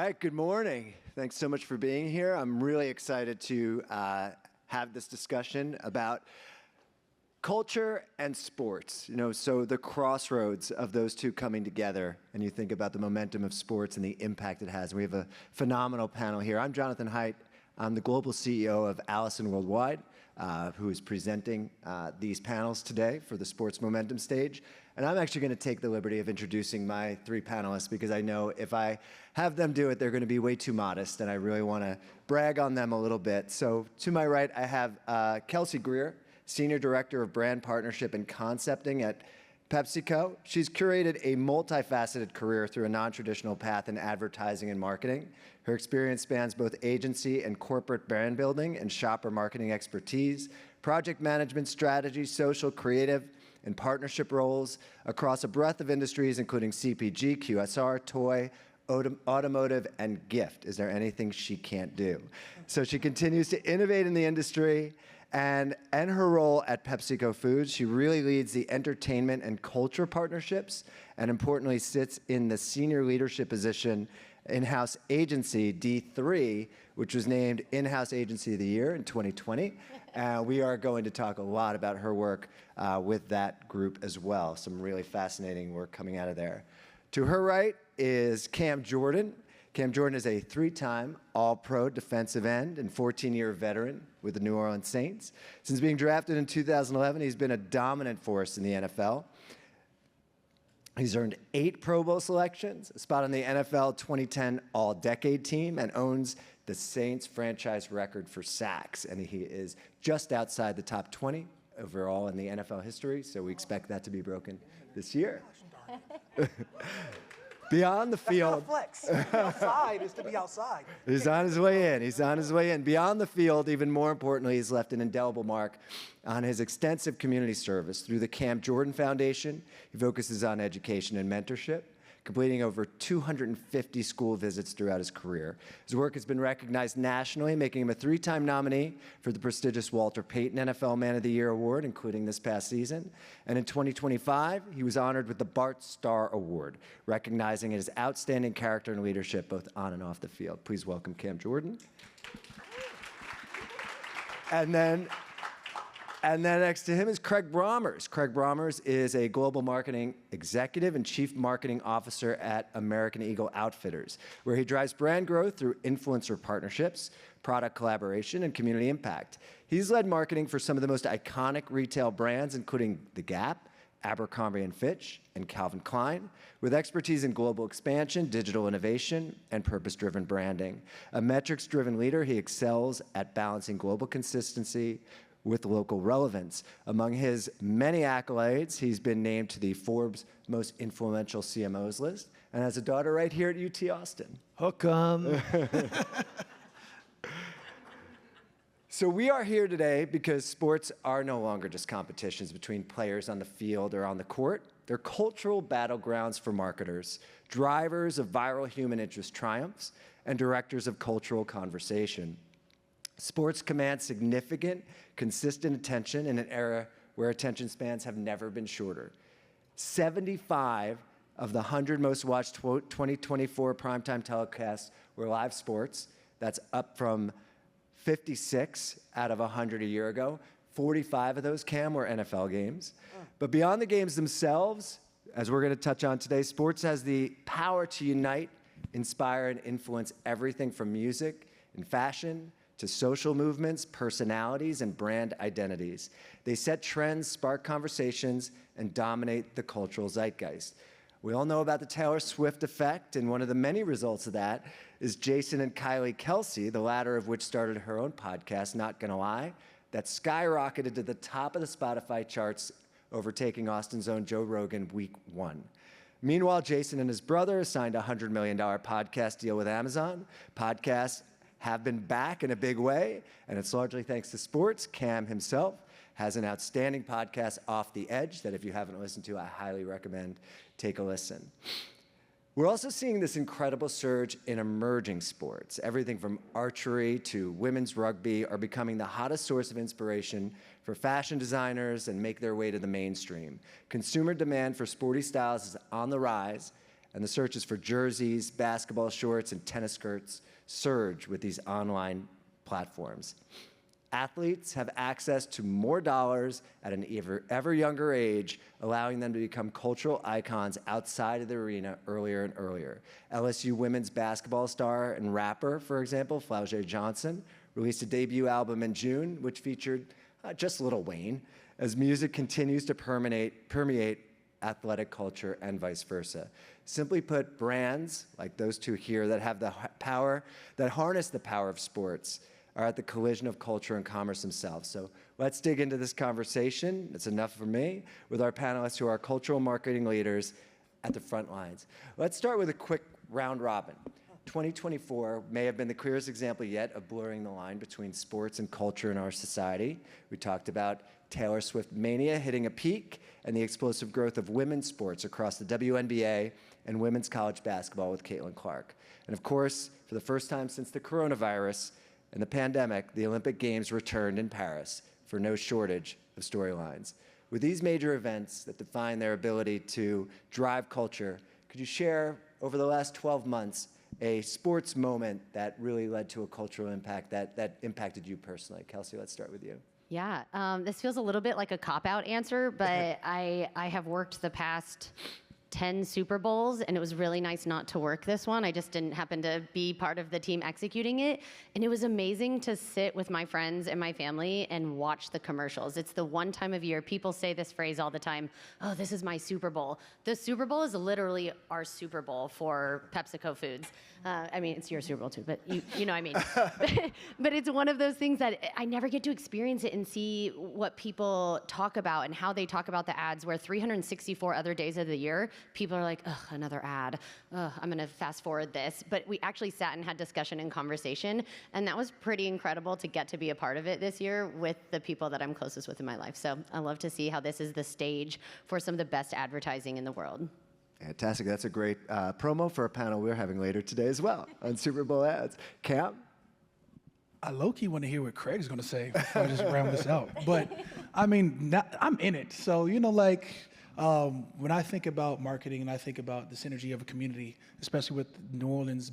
right, good morning. Thanks so much for being here. I'm really excited to have this discussion about culture and sports. So the crossroads of those two coming together, and you think about the momentum of sports and the impact it has. We have a phenomenal panel here. I'm Jonathan Haidt. I'm the global CEO of Allison Worldwide, who is presenting these panels today for the Sports Momentum stage. And I'm actually going to take the liberty of introducing my three panelists because I know if I have them do it, they're going to be way too modest, and I really want to brag on them a little bit. So to my right, I have Kelsey Greer, Senior Director of Brand Partnership and Concepting at PepsiCo. She's curated a multifaceted career through a non-traditional path in advertising and marketing. Her experience spans both agency and corporate brand building and shopper marketing expertise, project management strategy, social, creative, and partnership roles across a breadth of industries, including CPG, QSR, toy, automotive, and gift. Is there anything she can't do? So she continues to innovate in the industry, and her role at PepsiCo Foods, she really leads the entertainment and culture partnerships, and importantly sits in the senior leadership position in-house agency D3, which was named In-House Agency of the Year in 2020. We are going to talk a lot about her work with that group as well. Some really fascinating work coming out of there. To her right is Cam Jordan. Cam Jordan is a three-time All-Pro defensive end and 14-year veteran with the New Orleans Saints. Since being drafted in 2011, he's been a dominant force in the NFL. He's earned 8 Pro Bowl selections, a spot on the NFL 2010 All-Decade team, and owns the Saints franchise record for sacks. And he is just outside the top 20 overall in the NFL history, so we expect that to be broken this year. Beyond the field. That's not a flex. Outside is to be outside. He's on his way in. He's on his way in. Beyond the field, even more importantly, he's left an indelible mark on his extensive community service. Through the Cam Jordan Foundation, he focuses on education and mentorship, completing over 250 school visits throughout his career. His work has been recognized nationally, making him a 3-time nominee for the prestigious Walter Payton NFL Man of the Year Award, including this past season. And in 2025, he was honored with the Bart Starr Award, recognizing his outstanding character and leadership both on and off the field. Please welcome Cam Jordan. And then next to him is Craig Brommers. Craig Brommers is a global marketing executive and chief marketing officer at American Eagle Outfitters, where he drives brand growth through influencer partnerships, product collaboration, and community impact. He's led marketing for some of the most iconic retail brands, including The Gap, Abercrombie & Fitch, and Calvin Klein, with expertise in global expansion, digital innovation, and purpose-driven branding. A metrics-driven leader, he excels at balancing global consistency with local relevance. Among his many accolades, he's been named to the Forbes Most Influential CMOs list, and has a daughter right here at UT Austin. Hook 'em. So we are here today because sports are no longer just competitions between players on the field or on the court. They're cultural battlegrounds for marketers, drivers of viral human interest triumphs, and directors of cultural conversation. Sports command significant, consistent attention in an era where attention spans have never been shorter. 75 of the 100 most watched 2024 primetime telecasts were live sports. That's up from 56 out of 100 a year ago. 45 of those, Cam, were NFL games. But beyond the games themselves, as we're going to touch on today, sports has the power to unite, inspire, and influence everything from music and fashion to social movements, personalities, and brand identities. They set trends, spark conversations, and dominate the cultural zeitgeist. We all know about the Taylor Swift effect, and one of the many results of that is Jason and Kylie Kelsey, the latter of which started her own podcast, Not Gonna Lie, that skyrocketed to the top of the Spotify charts, overtaking Austin's own Joe Rogan week 1. Meanwhile, Jason and his brother signed a $100 million podcast deal with Amazon. Podcasts have been back in a big way, and it's largely thanks to sports. Cam himself has an outstanding podcast, Off the Edge, that if you haven't listened to, I highly recommend take a listen. We're also seeing this incredible surge in emerging sports. Everything from archery to women's rugby are becoming the hottest source of inspiration for fashion designers and make their way to the mainstream. Consumer demand for sporty styles is on the rise, and the searches for jerseys, basketball shorts, and tennis skirts surge with these online platforms. Athletes have access to more dollars at an ever younger age, allowing them to become cultural icons outside of the arena earlier and earlier. LSU women's basketball star and rapper, for example, Flau'jae Johnson, released a debut album in June, which featured just Lil Wayne, as music continues to permeate athletic culture and vice versa. Simply put, brands like those two here that have the power, that harness the power of sports, are at the collision of culture and commerce themselves. So let's dig into this conversation. It's enough for me, with our panelists who are cultural marketing leaders at the front lines. Let's start with a quick round robin. 2024 may have been the clearest example yet of blurring the line between sports and culture in our society. We talked about Taylor Swift mania hitting a peak and the explosive growth of women's sports across the WNBA and women's college basketball with Caitlin Clark. And of course, for the first time since the coronavirus and the pandemic, the Olympic Games returned in Paris for no shortage of storylines. With these major events that define their ability to drive culture, could you share, over the last 12 months, a sports moment that really led to a cultural impact that impacted you personally? Kelsey, let's start with you. Yeah, this feels a little bit like a cop-out answer, but I have worked the past 10 Super Bowls, and it was really nice not to work this one. I just didn't happen to be part of the team executing it. And it was amazing to sit with my friends and my family and watch the commercials. It's the one time of year, people say this phrase all the time, oh, this is my Super Bowl. The Super Bowl is literally our Super Bowl for PepsiCo Foods. I mean, it's your Super Bowl too, but you know what I mean. But it's one of those things that I never get to experience it and see what people talk about and how they talk about the ads, where 364 other days of the year, people are like, ugh, another ad. Ugh, I'm gonna fast forward this. But we actually sat and had discussion and conversation, and that was pretty incredible to get to be a part of it this year with the people that I'm closest with in my life. So I love to see how this is the stage for some of the best advertising in the world. Fantastic. That's a great promo for a panel we're having later today as well on Super Bowl ads. Cam? I low-key want to hear what Craig's going to say before I just round this out. But, I mean, I'm in it. So, you know, like, when I think about marketing and I think about the synergy of a community, especially with New Orleans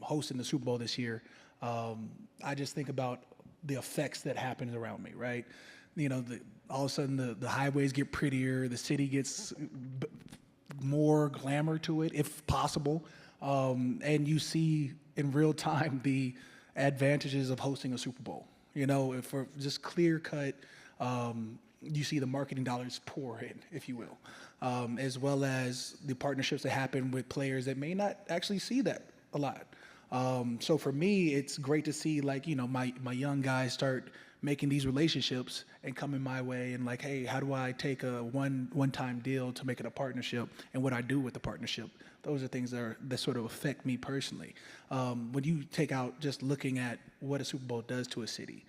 hosting the Super Bowl this year, I just think about the effects that happen around me, right? You know, all of a sudden the highways get prettier, the city gets more glamour to it, if possible, and you see in real time the advantages of hosting a Super Bowl. You know, for just clear cut, you see the marketing dollars pour in, if you will, as well as the partnerships that happen with players that may not actually see that a lot. So for me, it's great to see, like, you know, my young guys start making these relationships and coming my way and like, hey, how do I take a one-time deal to make it a partnership, and what I do with the partnership? Those are things that sort of affect me personally. When you take out just looking at what a Super Bowl does to a city,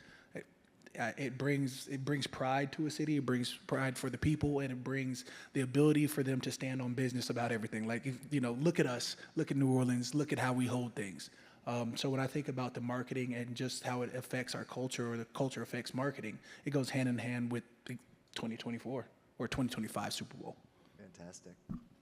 it brings pride to a city, it brings pride for the people, and it brings the ability for them to stand on business about everything. Like, you know, look at us, look at New Orleans, look at how we hold things. So when I think about the marketing and just how it affects our culture, or the culture affects marketing, it goes hand in hand with the 2024 or 2025 Super Bowl. Fantastic.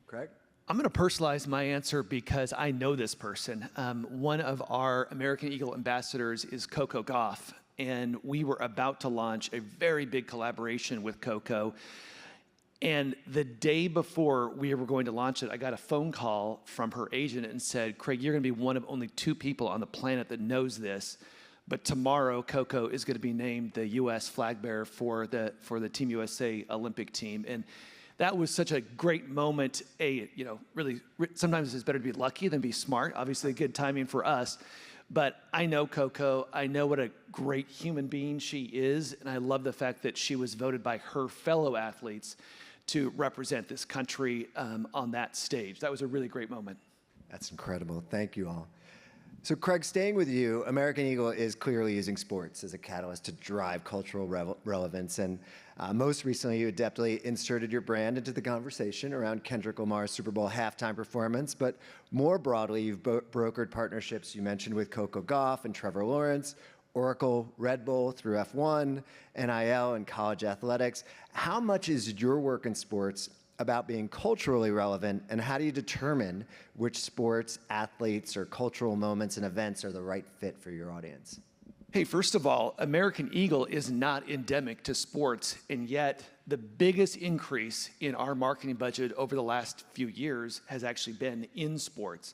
Craig? I'm going to personalize my answer because I know this person. One of our American Eagle ambassadors is Coco Gauff, and we were about to launch a very big collaboration with Coco. And the day before we were going to launch it, I got a phone call from her agent and said, Craig, you're going to be one of only 2 people on the planet that knows this. But tomorrow, Coco is going to be named the U.S. flag bearer for the Team USA Olympic team. And that was such a great moment. Really, sometimes it's better to be lucky than be smart. Obviously, good timing for us. But I know Coco. I know what a great human being she is. And I love the fact that she was voted by her fellow athletes to represent this country on that stage. That was a really great moment. That's incredible. Thank you all. So Craig, staying with you, American Eagle is clearly using sports as a catalyst to drive cultural relevance. And most recently, you adeptly inserted your brand into the conversation around Kendrick Lamar's Super Bowl halftime performance. But more broadly, you've brokered partnerships you mentioned with Coco Gauff and Trevor Lawrence, Oracle, Red Bull through F1, NIL, and college athletics. How much is your work in sports about being culturally relevant, and how do you determine which sports, athletes, or cultural moments and events are the right fit for your audience? Hey, first of all, American Eagle is not endemic to sports, and yet the biggest increase in our marketing budget over the last few years has actually been in sports.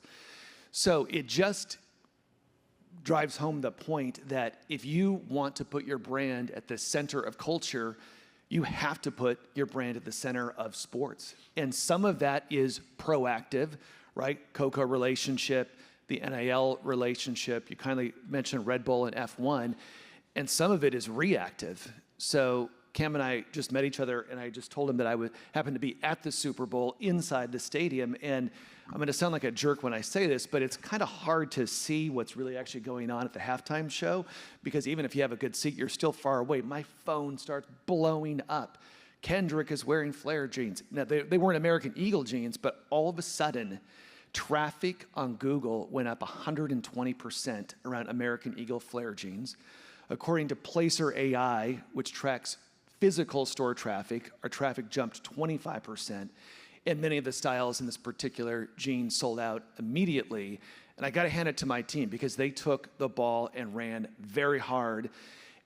So it just drives home the point that if you want to put your brand at the center of culture, you have to put your brand at the center of sports. And some of that is proactive, right? Coco relationship, the NIL relationship. You kindly mentioned Red Bull and F1. And some of it is reactive. So Cam and I just met each other, and I just told him that I would happen to be at the Super Bowl inside the stadium. And I'm going to sound like a jerk when I say this, but it's kind of hard to see what's really actually going on at the halftime show, because even if you have a good seat, you're still far away. My phone starts blowing up. Kendrick is wearing flare jeans. Now, they weren't American Eagle jeans, but all of a sudden, traffic on Google went up 120% around American Eagle flare jeans. According to Placer AI, which tracks physical store traffic, our traffic jumped 25%. And many of the styles in this particular jean sold out immediately. And I got to hand it to my team because they took the ball and ran very hard.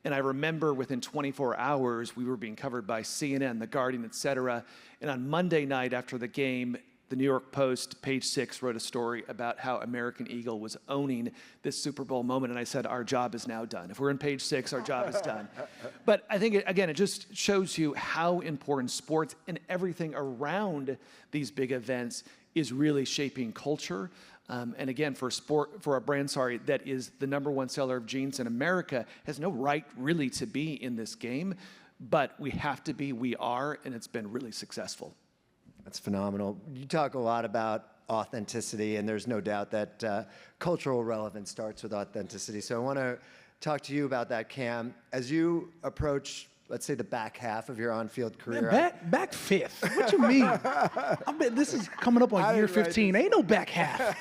And I remember within 24 hours, we were being covered by CNN, The Guardian, et cetera. And on Monday night after the game, the New York Post, page 6, wrote a story about how American Eagle was owning this Super Bowl moment. And I said, our job is now done. If we're in page 6, our job is done. But I think, again, it just shows you how important sports and everything around these big events is really shaping culture. And again, for a brand, that is the #1 seller of jeans in America, has no right really to be in this game. But we have to be, we are, and it's been really successful. That's phenomenal. You talk a lot about authenticity, and there's no doubt that cultural relevance starts with authenticity. So I want to talk to you about that, Cam. As you approach, let's say, the back half of your on-field career. Man, back fifth. What you mean? I bet this is coming up on year 15. Ain't no back half.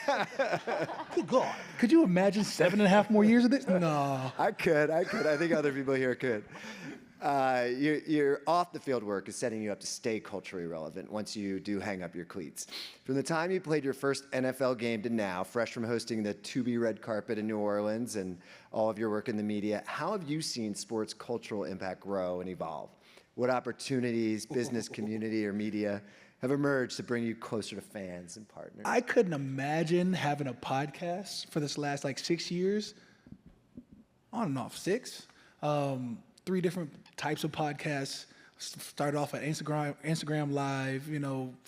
Good God. Could you imagine 7.5 more years of this? No. I could. I think other people here could. Your off-the-field work is setting you up to stay culturally relevant once you do hang up your cleats. From the time you played your first NFL game to now, fresh from hosting the To Be red carpet in New Orleans and all of your work in the media, how have you seen sports cultural impact grow and evolve? What opportunities, business, community, or media have emerged to bring you closer to fans and partners? I couldn't imagine having a podcast for this last 6 years, on and off 6. 3 different types of podcasts. Started off at Instagram Live,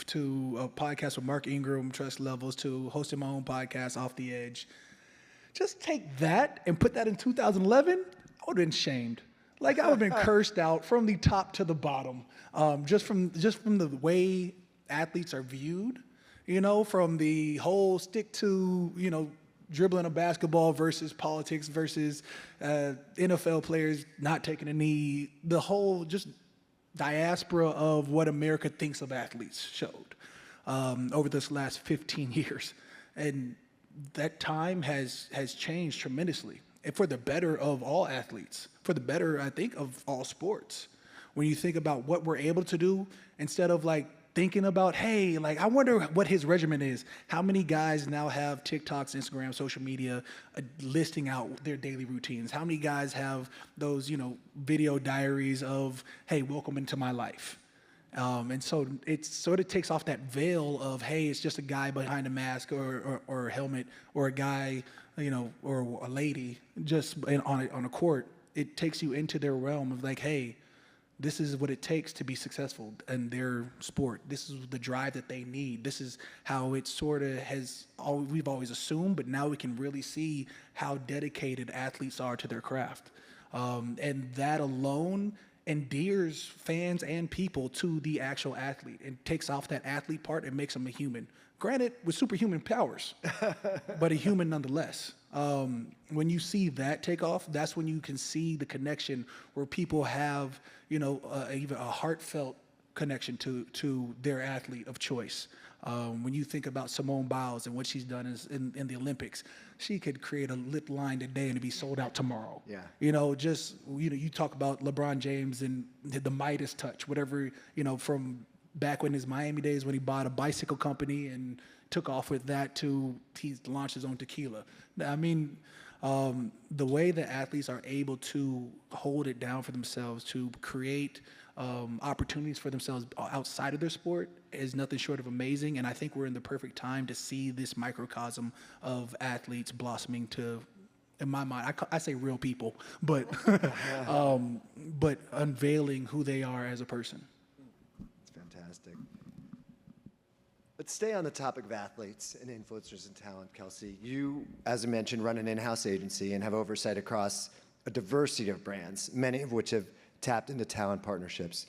to a podcast with Mark Ingram, Trust Levels, to hosting my own podcast, Off the Edge. Just take that and put that in 2011, I would have been shamed. I would have been cursed out from the top to the bottom, just from the way athletes are viewed, from the whole stick to, dribbling a basketball versus politics versus NFL players not taking a knee, the whole just diaspora of what America thinks of athletes showed over this last 15 years. And that time has changed tremendously, and for the better of all athletes, for the better, I think, of all sports. When you think about what we're able to do, instead of thinking about, hey, I wonder what his regimen is. How many guys now have TikToks, Instagram, social media listing out their daily routines? How many guys have those, video diaries of, hey, welcome into my life? And so it sort of takes off that veil of, hey, it's just a guy behind a mask or a helmet, or a guy, or a lady just on a court. It takes you into their realm of hey, this is what it takes to be successful in their sport. This is the drive that they need. This is how it sort of we've always assumed, but now we can really see how dedicated athletes are to their craft. And that alone endears fans and people to the actual athlete and takes off that athlete part and makes them a human. Granted, with superhuman powers, but a human nonetheless. When you see that take off, that's when you can see the connection where people have, even a heartfelt connection to their athlete of choice. When you think about Simone Biles and what she's done in the Olympics, she could create a lip line today and it'd be sold out tomorrow. Yeah. You talk about LeBron James and the Midas touch, whatever, from back when his Miami days when he bought a bicycle company and took off with that to he launched his own tequila. I mean, the way that athletes are able to hold it down for themselves, to create opportunities for themselves outside of their sport is nothing short of amazing. And I think we're in the perfect time to see this microcosm of athletes blossoming to, in my mind, I say real people, but but unveiling who they are as a person. It's fantastic. Let's stay on the topic of athletes and influencers and talent, Kelsey. You, as I mentioned, run an in-house agency and have oversight across a diversity of brands, many of which have tapped into talent partnerships.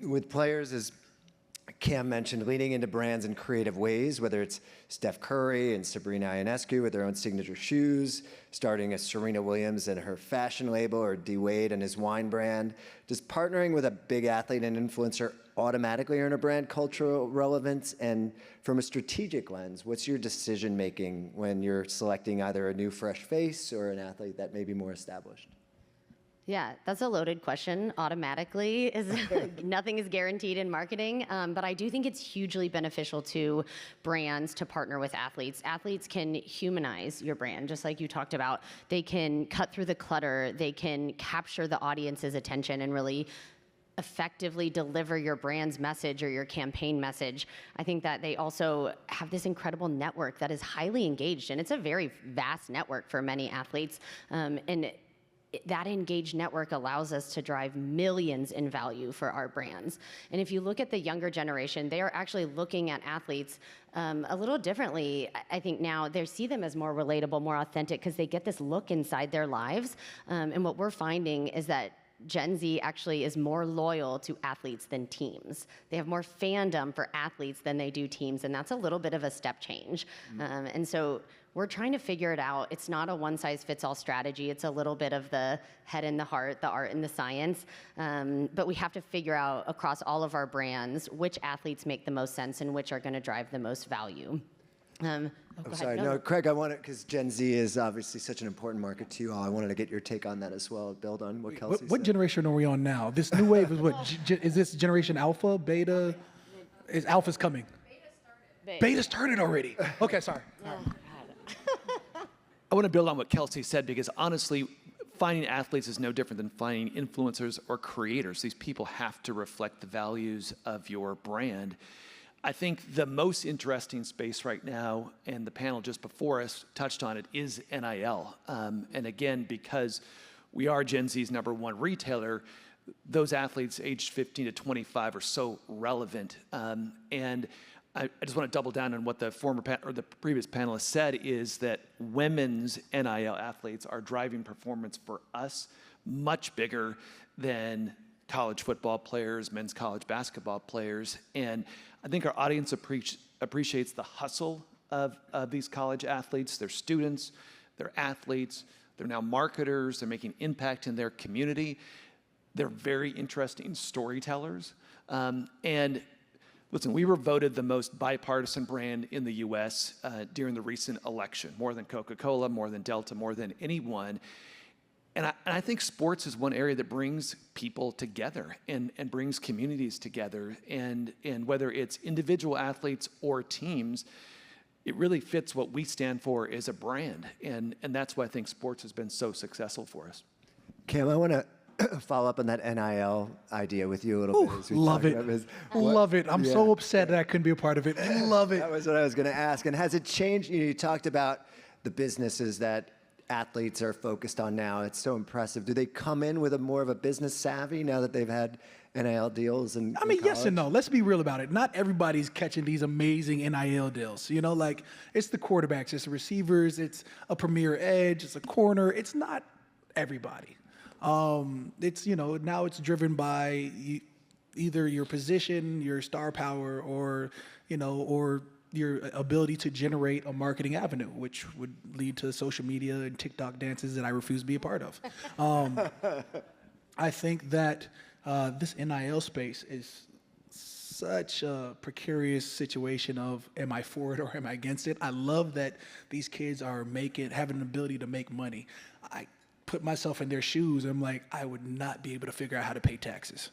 With players, as Cam mentioned, leaning into brands in creative ways, whether it's Steph Curry and Sabrina Ionescu with their own signature shoes, starting as Serena Williams and her fashion label, or D. Wade and his wine brand. Does partnering with a big athlete and influencer automatically earn a brand cultural relevance? And from a strategic lens, what's your decision making when you're selecting either a new fresh face or an athlete that may be more established? Yeah, that's a loaded question. Automatically is nothing is guaranteed in marketing, but I do think it's hugely beneficial to brands to partner with athletes. Athletes can humanize your brand, just like you talked about. They can cut through the clutter. They can capture the audience's attention and really effectively deliver your brand's message or your campaign message. I think that they also have this incredible network that is highly engaged, and it's a very vast network for many athletes. And that engaged network allows us to drive millions in value for our brands. And if you look at the younger generation, they are actually looking at athletes a little differently. I think now they see them as more relatable, more authentic, because they get this look inside their lives. And what we're finding is that Gen Z actually is more loyal to athletes than teams. They have more fandom for athletes than they do teams, and that's a little bit of a step change. And so we're trying to figure it out. It's not a one-size-fits-all strategy. It's a little bit of the head and the heart, the art and the science. But we have to figure out across all of our brands which athletes make the most sense and which are going to drive the most value. I'm sorry. No, Craig, I wanted, because Gen Z is obviously such an important market to you all. I wanted to get your take on that as well, build on what Kelsey said. What generation are we on now? This new wave is what? Is this generation alpha, beta? Is alpha's coming? Beta started already. Okay, sorry. I want to build on what Kelsey said, because honestly, finding athletes is no different than finding influencers or creators. These people have to reflect the values of your brand. I think the most interesting space right now, and the panel just before us touched on it, is NIL. And again, because we are Gen Z's #1 retailer, those athletes aged 15 to 25 are so relevant. And I just want to double down on what the the previous panelist said, is that women's NIL athletes are driving performance for us much bigger than college football players, men's college basketball players. And I think our audience appreciates the hustle of these college athletes. They're students, they're athletes, they're now marketers, they're making impact in their community. They're very interesting storytellers. And listen, we were voted the most bipartisan brand in the US during the recent election, more than Coca-Cola, more than Delta, more than anyone. And I think sports is one area that brings people together and brings communities together. And whether it's individual athletes or teams, it really fits what we stand for as a brand. And that's why I think sports has been so successful for us. Cam, I want to follow up on that NIL idea with you a little bit. Love it. Love it. I'm so upset that I couldn't be a part of it. Love it. That was what I was going to ask. And has it changed? You talked about the businesses that athletes are focused on now. It's so impressive. Do they come in with more of a business savvy now that they've had NIL deals? I mean, yes and no. Let's be real about it. Not everybody's catching these amazing NIL deals. You know, like it's the quarterbacks, it's the receivers, it's a premier edge, it's a corner. It's not everybody. It's, now it's driven by either your position, your star power, or your ability to generate a marketing avenue, which would lead to social media and TikTok dances that I refuse to be a part of. I think that this NIL space is such a precarious situation of, am I for it or am I against it? I love that these kids are having an ability to make money. I put myself in their shoes. I'm like, I would not be able to figure out how to pay taxes.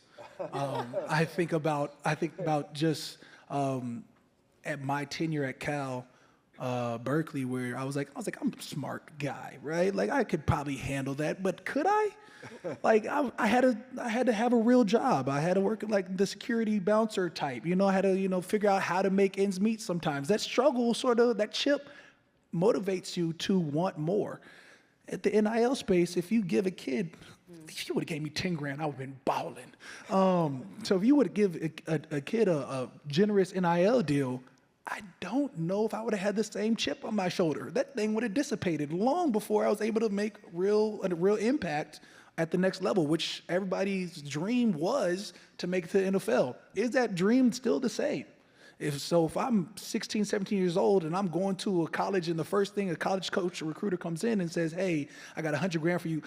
I think about just at my tenure at Cal, Berkeley, where I was like, I'm a smart guy, right? Like I could probably handle that, but could I? Like I had to have a real job. I had to work like the security bouncer type. I had to figure out how to make ends meet. Sometimes that struggle, that chip, motivates you to want more. At the NIL space, if you give a kid, if you would have gave me 10 grand, I would have been balling. So if you would give a kid a generous NIL deal, I don't know if I would have had the same chip on my shoulder. That thing would have dissipated long before I was able to make a real impact at the next level, which everybody's dream was to make it to the NFL. Is that dream still the same? If I'm 16, 17 years old and I'm going to a college and the first thing a college coach or recruiter comes in and says, hey, I got 100 grand for you,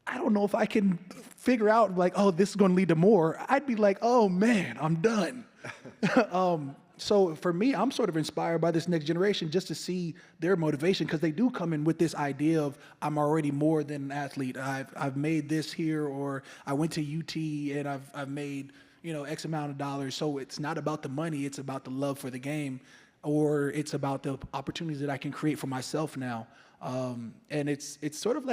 I don't know if I can figure out like, oh, this is going to lead to more. I'd be like, oh man, I'm done. So for me, I'm sort of inspired by this next generation just to see their motivation, because they do come in with this idea of I'm already more than an athlete. I've made this here, or I went to UT and I've made X amount of dollars. So it's not about the money; it's about the love for the game, or it's about the opportunities that I can create for myself now. And it's sort of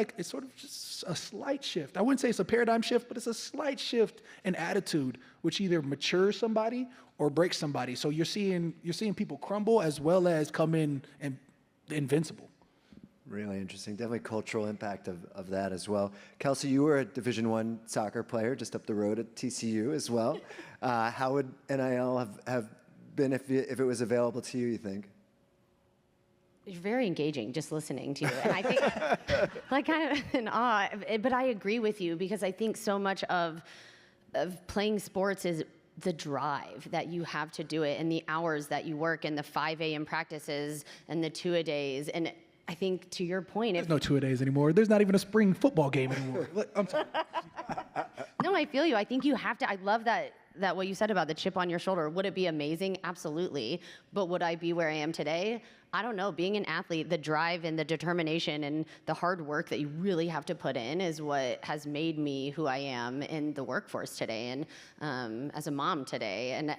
just a slight shift. I wouldn't say it's a paradigm shift, but it's a slight shift in attitude, which either matures somebody or breaks somebody. So you're seeing people crumble as well as come in and invincible. Really interesting. Definitely cultural impact of that as well. Kelsey, you were a Division I soccer player just up the road at TCU as well. How would NIL have been if it was available to you, you think? You're very engaging just listening to you. And I think, like, kind of in awe. But I agree with you, because I think so much of playing sports is the drive that you have to do it, and the hours that you work, and the 5 a.m. practices, and the two-a-days. And I think, to your point, there's no two-a-days anymore. There's not even a spring football game anymore. I'm sorry. No, I feel you. I think you have to. I love that what you said about the chip on your shoulder. Would it be amazing? Absolutely. But would I be where I am today? I don't know. Being an athlete, the drive and the determination and the hard work that you really have to put in is what has made me who I am in the workforce today, and as a mom today. And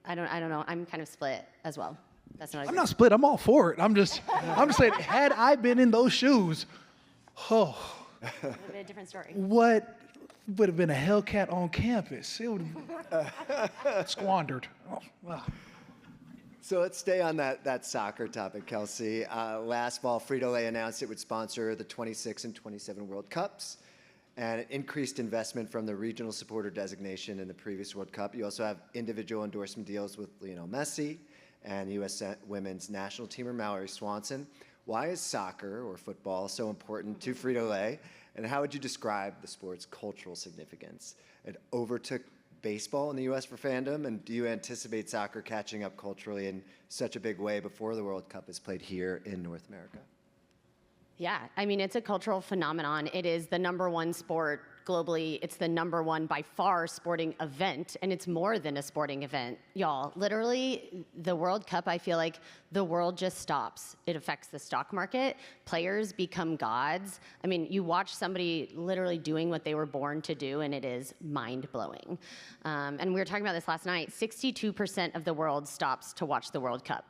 I don't know. I'm kind of split as well. I'm not split. I'm all for it. I'm just saying, had I been in those shoes, It would have been a different story. What would have been a Hellcat on campus? It would have squandered. Oh, wow. So let's stay on that soccer topic, Kelsey. Last fall, Frito-Lay announced it would sponsor the 26 and 27 World Cups, and it increased investment from the regional supporter designation in the previous World Cup. You also have individual endorsement deals with Lionel Messi and U.S. women's national teamer Mallory Swanson. Why is soccer or football so important to Frito-Lay, and how would you describe the sport's cultural significance? It overtook baseball in the U.S. for fandom, and do you anticipate soccer catching up culturally in such a big way before the World Cup is played here in North America? Yeah, I mean, it's a cultural phenomenon. It is the number one sport globally. It's the number one by far sporting event, and it's more than a sporting event, y'all. Literally, the World Cup, I feel like the world just stops. It affects the stock market. Players become gods. I mean, you watch somebody literally doing what they were born to do, and it is mind-blowing. And we were talking about this last night. 62% of the world stops to watch the World Cup.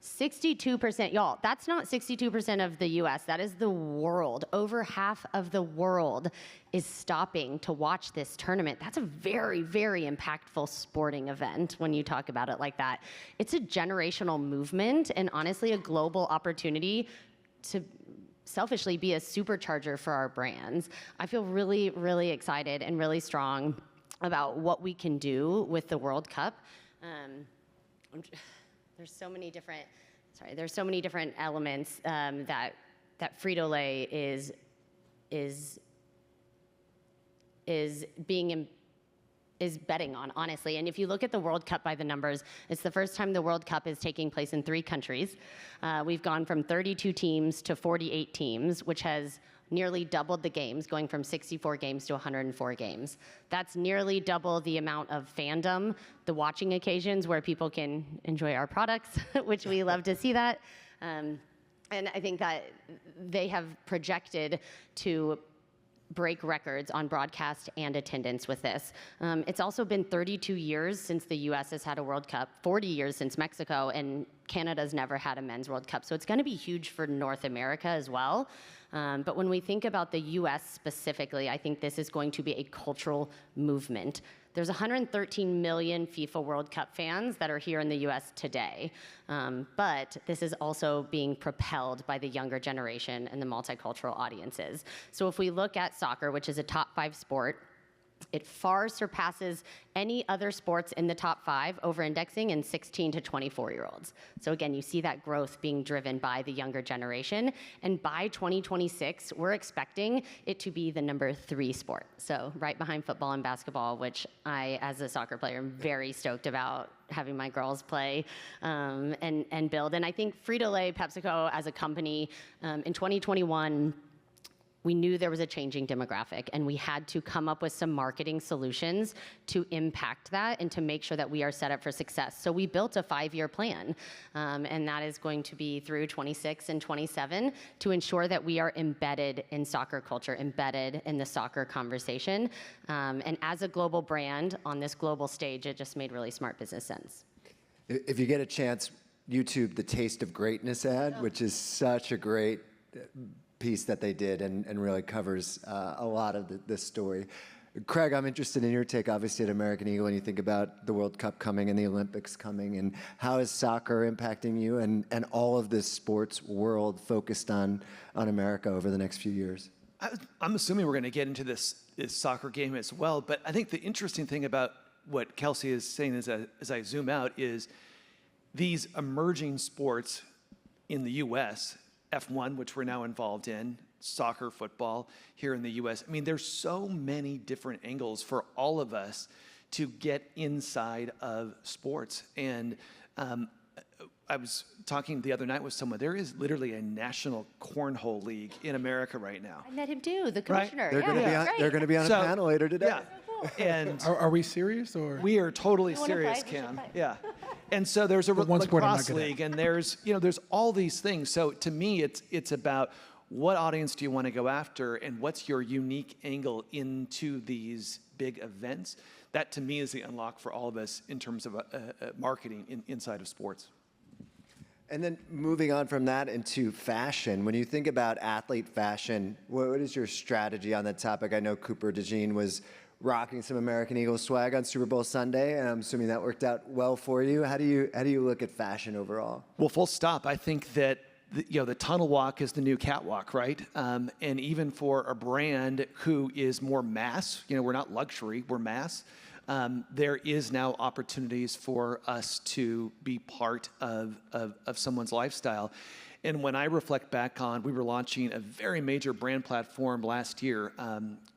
62%, y'all, that's not 62% of the US, that is the world. Over half of the world is stopping to watch this tournament. That's a very, very impactful sporting event when you talk about it like that. It's a generational movement, and honestly a global opportunity to selfishly be a supercharger for our brands. I feel really, really excited and really strong about what we can do with the World Cup. There's so many different elements that Frito-Lay is betting on, honestly. And if you look at the World Cup by the numbers, it's the first time the World Cup is taking place in 3 countries. We've gone from 32 teams to 48 teams, which has nearly doubled the games, going from 64 games to 104 games. That's nearly double the amount of fandom, the watching occasions where people can enjoy our products, which we love to see that. And I think that they have projected to break records on broadcast and attendance with this. It's also been 32 years since the US has had a World Cup, 40 years since Mexico, and Canada's never had a men's World Cup. So it's going to be huge for North America as well. But when we think about the US specifically, I think this is going to be a cultural movement. There's 113 million FIFA World Cup fans that are here in the US today. But this is also being propelled by the younger generation and the multicultural audiences. So if we look at soccer, which is a top 5 sport, it far surpasses any other sports in the top 5, over-indexing in 16 to 24-year-olds. So again, you see that growth being driven by the younger generation. And by 2026, we're expecting it to be the number 3 sport. So right behind football and basketball, which I, as a soccer player, am very stoked about having my girls play and build. And I think Frito-Lay, PepsiCo as a company, in 2021, we knew there was a changing demographic, and we had to come up with some marketing solutions to impact that and to make sure that we are set up for success. So we built a 5-year plan, and that is going to be through 26 and 27 to ensure that we are embedded in soccer culture, embedded in the soccer conversation. And as a global brand on this global stage, it just made really smart business sense. If you get a chance, YouTube the Taste of Greatness ad, which is such a great piece that they did and really covers a lot of this story. Craig, I'm interested in your take, obviously, at American Eagle, when you think about the World Cup coming and the Olympics coming, and how is soccer impacting you and all of this sports world focused on America over the next few years? I'm assuming we're going to get into this soccer game as well, but I think the interesting thing about what Kelsey is saying as I zoom out is these emerging sports in the U.S., F1, which we're now involved in, soccer, football here in the U.S. I mean, there's so many different angles for all of us to get inside of sports. And I was talking the other night with someone. There is literally a national cornhole league in America right now. I met him too, the commissioner. They're going to be on a panel later today. Yeah. And Are we serious, or? we are totally serious, play? We should Cam. play. Yeah. And so there's a one sport I'm not lacrosse good at. league, and there's all these things. So to me, it's about what audience do you want to go after, and what's your unique angle into these big events. That to me is the unlock for all of us in terms of marketing inside of sports. And then moving on from that into fashion, when you think about athlete fashion, what is your strategy on that topic? I know Cooper DeJean was rocking some American Eagle swag on Super Bowl Sunday, and I'm assuming that worked out well for you. How do you look at fashion overall? Well, full stop. I think that the tunnel walk is the new catwalk, right? And even for a brand who is more mass, we're not luxury, we're mass. There is now opportunities for us to be part of someone's lifestyle. And when I reflect back on, we were launching a very major brand platform last year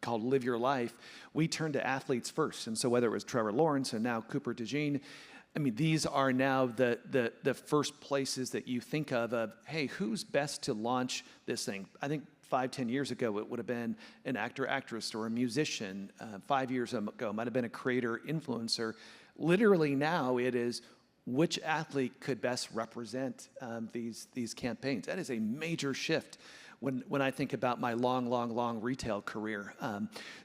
called Live Your Life. We turned to athletes first. And so whether it was Trevor Lawrence and now Cooper DeJean, I mean, these are now the first places that you think of, hey, who's best to launch this thing? I think 5-10 years ago, it would have been an actor, actress, or a musician. 5 years ago, it might have been a creator, influencer. Literally now, it is which athlete could best represent these campaigns. That is a major shift when I think about my long retail career.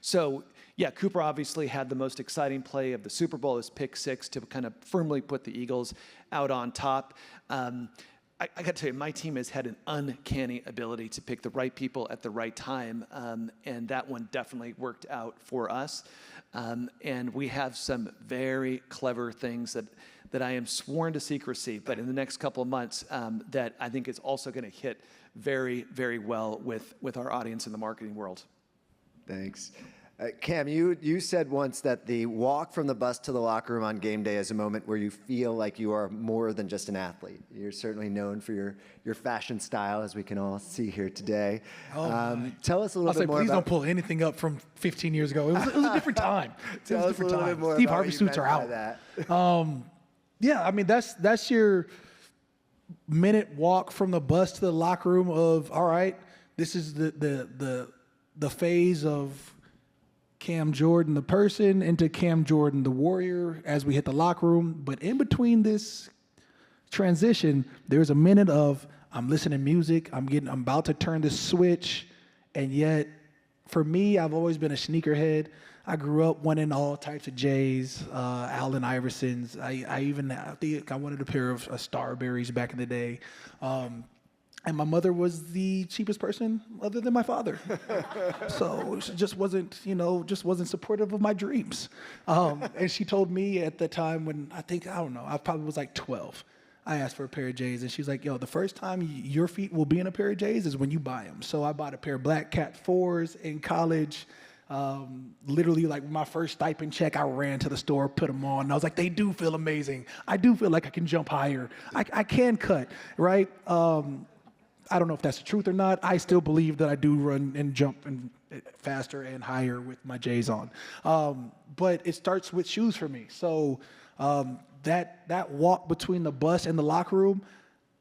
So yeah, Cooper obviously had the most exciting play of the Super Bowl, his pick 6 to kind of firmly put the Eagles out on top. I got to tell you, my team has had an uncanny ability to pick the right people at the right time, and that one definitely worked out for us. And we have some very clever things that I am sworn to secrecy, but in the next couple of months, that I think is also going to hit very, very well with our audience in the marketing world. Thanks. Cam, you said once that the walk from the bus to the locker room on game day is a moment where you feel like you are more than just an athlete. You're certainly known for your fashion style, as we can all see here today. Tell us a little bit more please about... don't pull anything up from 15 years ago. It was a different time. Tell us a little bit more Steve about Harvey what you suits meant are by out. that. Yeah, I mean, that's your minute walk from the bus to the locker room of, all right, this is the phase of Cam Jordan, the person, into Cam Jordan, the warrior, as we hit the locker room. But in between this transition, there's a minute of, I'm listening to music, I'm about to turn the switch, and yet For me, I've always been a sneakerhead. I grew up wanting all types of J's, Allen Iversons. I think I wanted a pair of Starberries back in the day. And my mother was the cheapest person other than my father. So she just wasn't, supportive of my dreams. And she told me at the time when I probably was like 12. I asked for a pair of J's, and she's like, yo, the first time your feet will be in a pair of J's is when you buy them. So I bought a pair of black Cat 4s in college. Literally, like my first stipend check, I ran to the store, put them on, and I was like, they do feel amazing. I do feel like I can jump higher. I can cut, right? I don't know if that's the truth or not. I still believe that I do run and jump and faster and higher with my J's on. But it starts with shoes for me. So that walk between the bus and the locker room,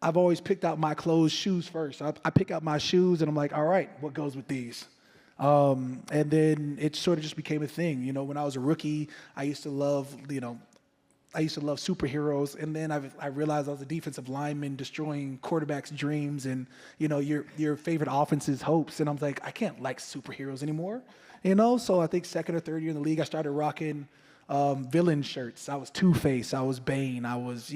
I've always picked out my clothes, shoes first. I pick out my shoes and I'm like, all right, what goes with these? And then it sort of just became a thing. When I was a rookie, I used to love superheroes, and then I realized I was a defensive lineman destroying quarterbacks' dreams and, your favorite offense's hopes. And I'm like, I can't like superheroes anymore, So I think second or third year in the league, I started rocking villain shirts. I was Two-Face, I was Bane, I was,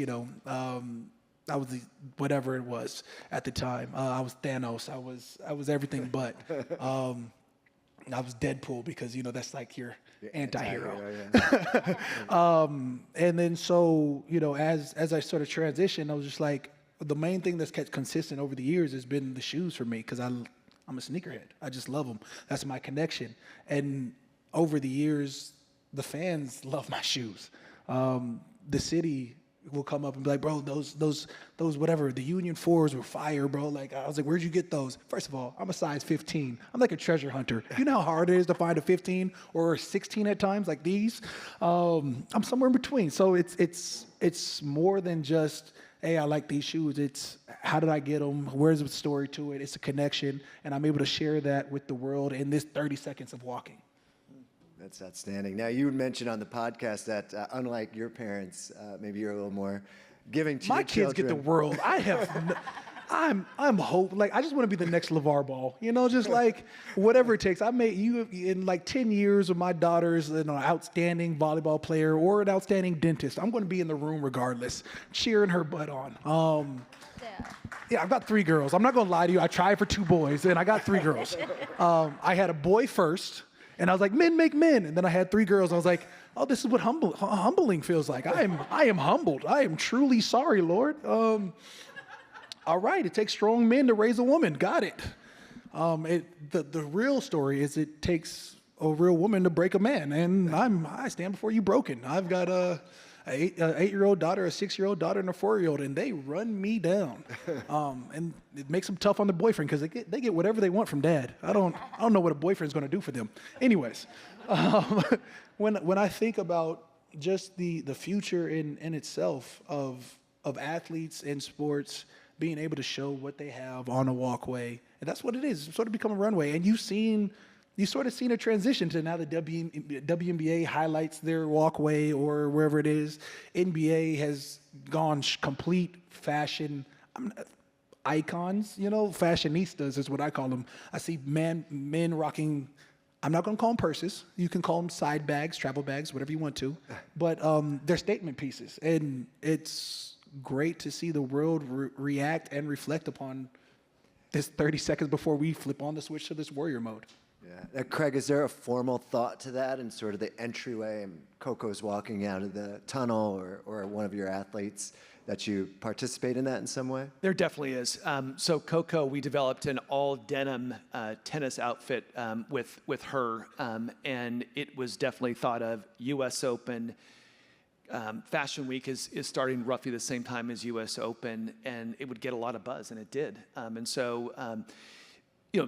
I was whatever it was at the time. I was Thanos, I was everything but. I was Deadpool because, that's like your anti-hero. Yeah. And then so, as I sort of transitioned, I was just like, the main thing that's kept consistent over the years has been the shoes for me because I'm a sneakerhead. I just love them. That's my connection. And over the years, the fans love my shoes. The city will come up and be like, bro, those whatever, the Union 4s were fire, bro. Like, I was like, where'd you get those? First of all, I'm a size 15. I'm like a treasure hunter. You know how hard it is to find a 15 or a 16 at times like these? I'm somewhere in between. So it's more than just, hey, I like these shoes. It's how did I get them? Where's the story to it? It's a connection, and I'm able to share that with the world in this 30 seconds of walking. That's outstanding. Now, you mentioned on the podcast that unlike your parents, maybe you're a little more giving to my your children. My kids get the world. I have, I'm hope. Like, I just want to be the next LeVar Ball. Just like whatever it takes. I made you in like 10 years of my daughter's an outstanding volleyball player or an outstanding dentist. I'm going to be in the room regardless, cheering her butt on. Yeah, I've got 3 girls. I'm not going to lie to you. I tried for 2 boys, and I got 3 girls. I had a boy first. And I was like, men make men. And then I had 3 girls. I was like, oh, this is what humbling feels like. I am humbled. I am truly sorry, Lord. All right, it takes strong men to raise a woman. Got it. The real story is it takes a real woman to break a man. And I stand before you broken. I've got an 8-year-old daughter, a 6-year-old daughter, and a 4-year-old, and they run me down. And it makes them tough on the boyfriend because they get whatever they want from dad. I don't know what a boyfriend's going to do for them. Anyways, when I think about just the future in itself of athletes in sports being able to show what they have on a walkway, and that's what it is. It's sort of become a runway, and you've sort of seen a transition to now the WNBA highlights their walkway or wherever it is. NBA has gone complete fashion icons, fashionistas is what I call them. I see men rocking, I'm not going to call them purses. You can call them side bags, travel bags, whatever you want to. But they're statement pieces. And it's great to see the world react and reflect upon this 30 seconds before we flip on the switch to this warrior mode. Yeah. Craig, is there a formal thought to that and sort of the entryway and Coco's walking out of the tunnel or one of your athletes that you participate in that in some way? There definitely is. So Coco, we developed an all denim tennis outfit with her, and it was definitely thought of US Open. Fashion Week is starting roughly the same time as US Open, and it would get a lot of buzz, and it did. And so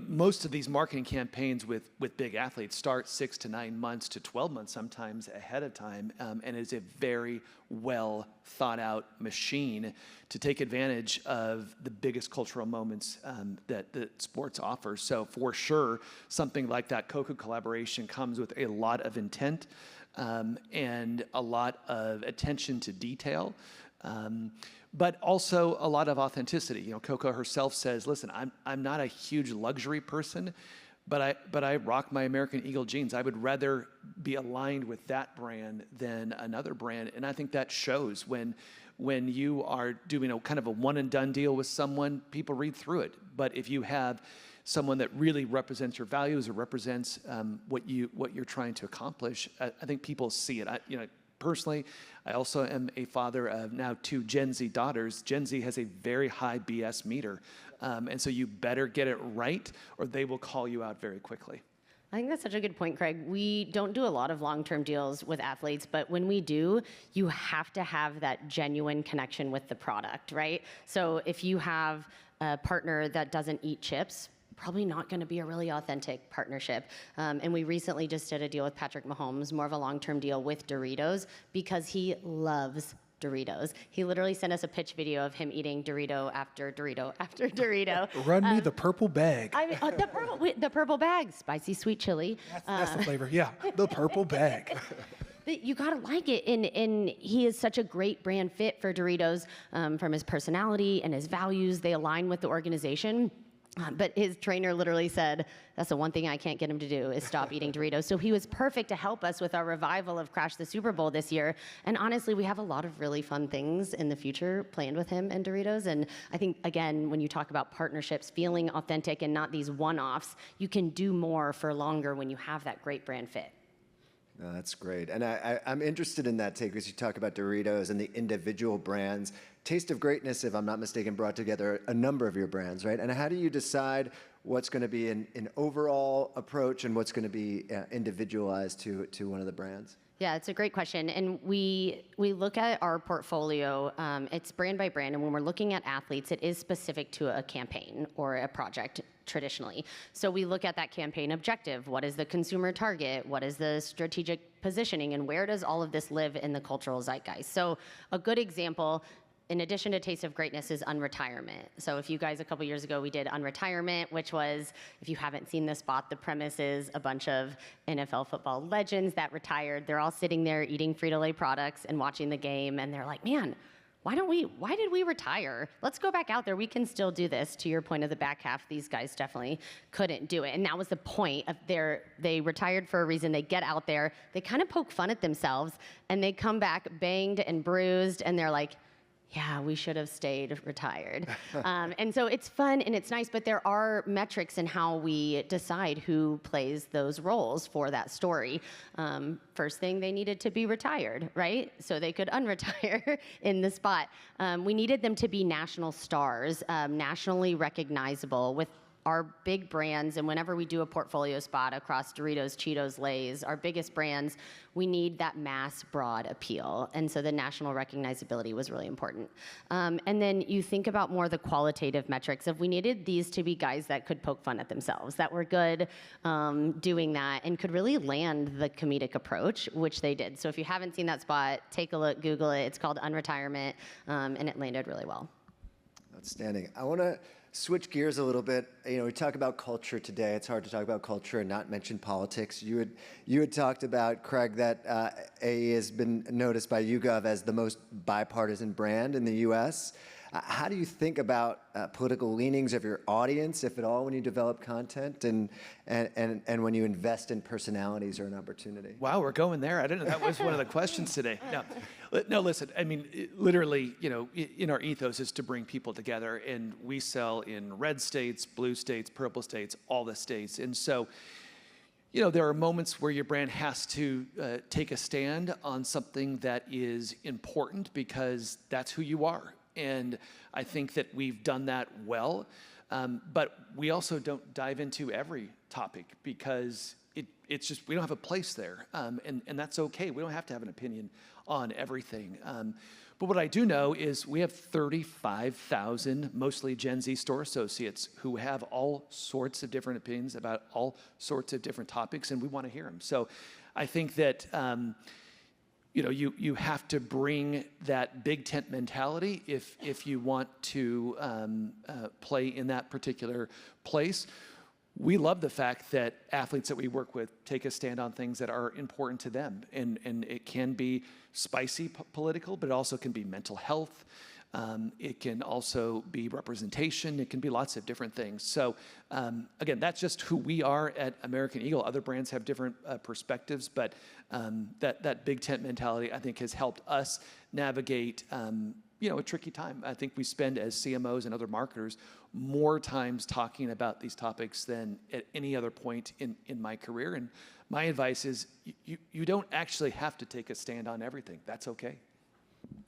most of these marketing campaigns with big athletes start 6 to 9 months to 12 months sometimes ahead of time, and is a very well thought out machine to take advantage of the biggest cultural moments that sports offers. So for sure, something like that Coco collaboration comes with a lot of intent and a lot of attention to detail. But also a lot of authenticity. Coco herself says, listen, I'm not a huge luxury person, but I rock my American Eagle jeans. I would rather be aligned with that brand than another brand, and I think that shows when you are doing a kind of a one and done deal with someone, people read through it. But if you have someone that really represents your values or represents what you're trying to accomplish, I think people see it. Personally, I also am a father of now 2 Gen Z daughters. Gen Z has a very high BS meter, and so you better get it right, or they will call you out very quickly. I think that's such a good point, Craig. We don't do a lot of long-term deals with athletes, but when we do, you have to have that genuine connection with the product, right? So if you have a partner that doesn't eat chips, probably not going to be a really authentic partnership. And we recently just did a deal with Patrick Mahomes, more of a long-term deal with Doritos, because he loves Doritos. He literally sent us a pitch video of him eating Dorito after Dorito after Dorito. Run me the purple bag. I mean, the purple bag, spicy sweet chili. That's the flavor. Yeah, the purple bag. You gotta like it, and he is such a great brand fit for Doritos from his personality and his values. They align with the organization. But his trainer literally said, that's the one thing I can't get him to do is stop eating Doritos. So he was perfect to help us with our revival of Crash the Super Bowl this year. And honestly, we have a lot of really fun things in the future planned with him and Doritos. And I think, again, when you talk about partnerships, feeling authentic and not these one-offs, you can do more for longer when you have that great brand fit. No, that's great. And I'm interested in that take because you talk about Doritos and the individual brands. Taste of Greatness, if I'm not mistaken, brought together a number of your brands, right? And how do you decide what's going to be an overall approach and what's going to be individualized to one of the brands? Yeah, it's a great question. And we look at our portfolio, it's brand by brand, and when we're looking at athletes, it is specific to a campaign or a project traditionally. So we look at that campaign objective. What is the consumer target? What is the strategic positioning? And where does all of this live in the cultural zeitgeist? So a good example, in addition to Taste of Greatness, is Unretirement. So if you guys, a couple years ago, we did Unretirement, which was, if you haven't seen the spot, the premise is a bunch of NFL football legends that retired. They're all sitting there eating Frito-Lay products and watching the game, and they're like, man, why did we retire? Let's go back out there. We can still do this. To your point of the back half, these guys definitely couldn't do it. And that was the point of they retired for a reason. They get out there, they kind of poke fun at themselves, and they come back banged and bruised, and they're like, yeah, we should have stayed retired. And so it's fun and it's nice, but there are metrics in how we decide who plays those roles for that story. First thing, they needed to be retired, right? So they could unretire in the spot. We needed them to be national stars, nationally recognizable with our big brands, and whenever we do a portfolio spot across Doritos, Cheetos, Lay's, our biggest brands, we need that mass broad appeal. And so the national recognizability was really important. And then you think about more the qualitative metrics of we needed these to be guys that could poke fun at themselves, that were good doing that and could really land the comedic approach, which they did. So if you haven't seen that spot, take a look, Google it. It's called Unretirement, and it landed really well. Outstanding. I want to switch gears a little bit. We talk about culture today. It's hard to talk about culture and not mention politics. You had talked about, Craig, that AE has been noticed by YouGov as the most bipartisan brand in the U.S. How do you think about political leanings of your audience, if at all, when you develop content and when you invest in personalities or an opportunity? Wow, we're going there. I didn't know that was one of the questions today. No, listen, I mean, literally, in our ethos is to bring people together, and we sell in red states, blue states, purple states, all the states. And so, there are moments where your brand has to take a stand on something that is important because that's who you are. And I think that we've done that well, but we also don't dive into every topic because it's just, we don't have a place there, and that's okay. We don't have to have an opinion on everything. But what I do know is we have 35,000, mostly Gen Z store associates who have all sorts of different opinions about all sorts of different topics, and we want to hear them. So I think that you have to bring that big tent mentality if you want to play in that particular place. We love the fact that athletes that we work with take a stand on things that are important to them. And it can be spicy political, but it also can be mental health. It can also be representation. It can be lots of different things. So again, that's just who we are at American Eagle. Other brands have different perspectives, but that big tent mentality, I think, has helped us navigate a tricky time. I think we spend, as CMOs and other marketers, more times talking about these topics than at any other point in my career. And my advice is you don't actually have to take a stand on everything. That's okay.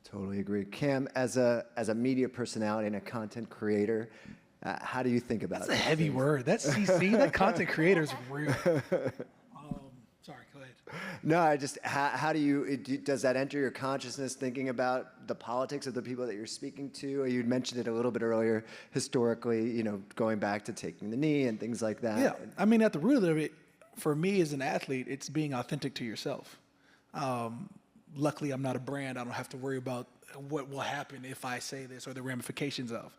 Totally agree. Cam, as a media personality and a content creator, how do you think about That's a heavy word. That's CC. That content creator is real. Sorry, go ahead. No, how do you, does that enter your consciousness thinking about the politics of the people that you're speaking to? You mentioned it a little bit earlier, historically, going back to taking the knee and things like that. Yeah, I mean, at the root of it, for me as an athlete, it's being authentic to yourself. Luckily, I'm not a brand. I don't have to worry about what will happen if I say this or the ramifications of,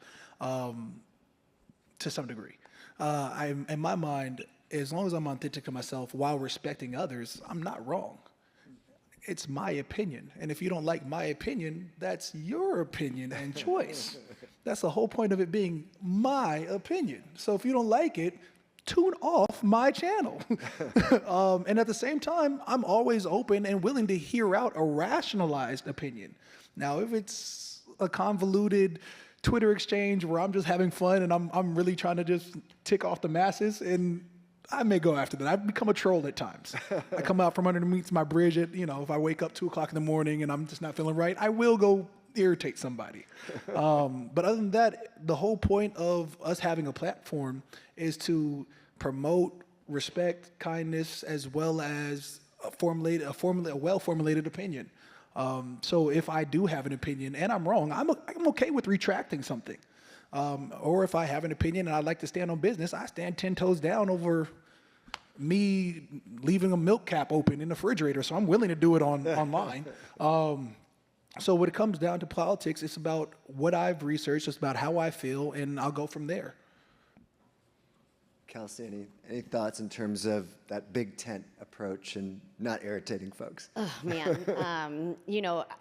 to some degree. In my mind, as long as I'm authentic to myself while respecting others, I'm not wrong. It's my opinion. And if you don't like my opinion, that's your opinion and choice. That's the whole point of it being my opinion. So if you don't like it, tune off my channel. And at the same time, I'm always open and willing to hear out a rationalized opinion. Now, if it's a convoluted Twitter exchange where I'm just having fun and I'm really trying to just tick off the masses, and I may go after that. I've become a troll at times. I come out from underneath my bridge at, if I wake up 2 o'clock in the morning and I'm just not feeling right, I will go irritate somebody. But other than that, the whole point of us having a platform is to promote respect, kindness, as well as a well-formulated opinion. So if I do have an opinion and I'm wrong, I'm okay with retracting something. Or if I have an opinion and I'd like to stand on business, I stand 10 toes down over me leaving a milk cap open in the refrigerator. So I'm willing to do it online. So when it comes down to politics, it's about what I've researched, it's about how I feel, and I'll go from there. Kelsey, any thoughts in terms of that big tent approach and not irritating folks? Oh, man.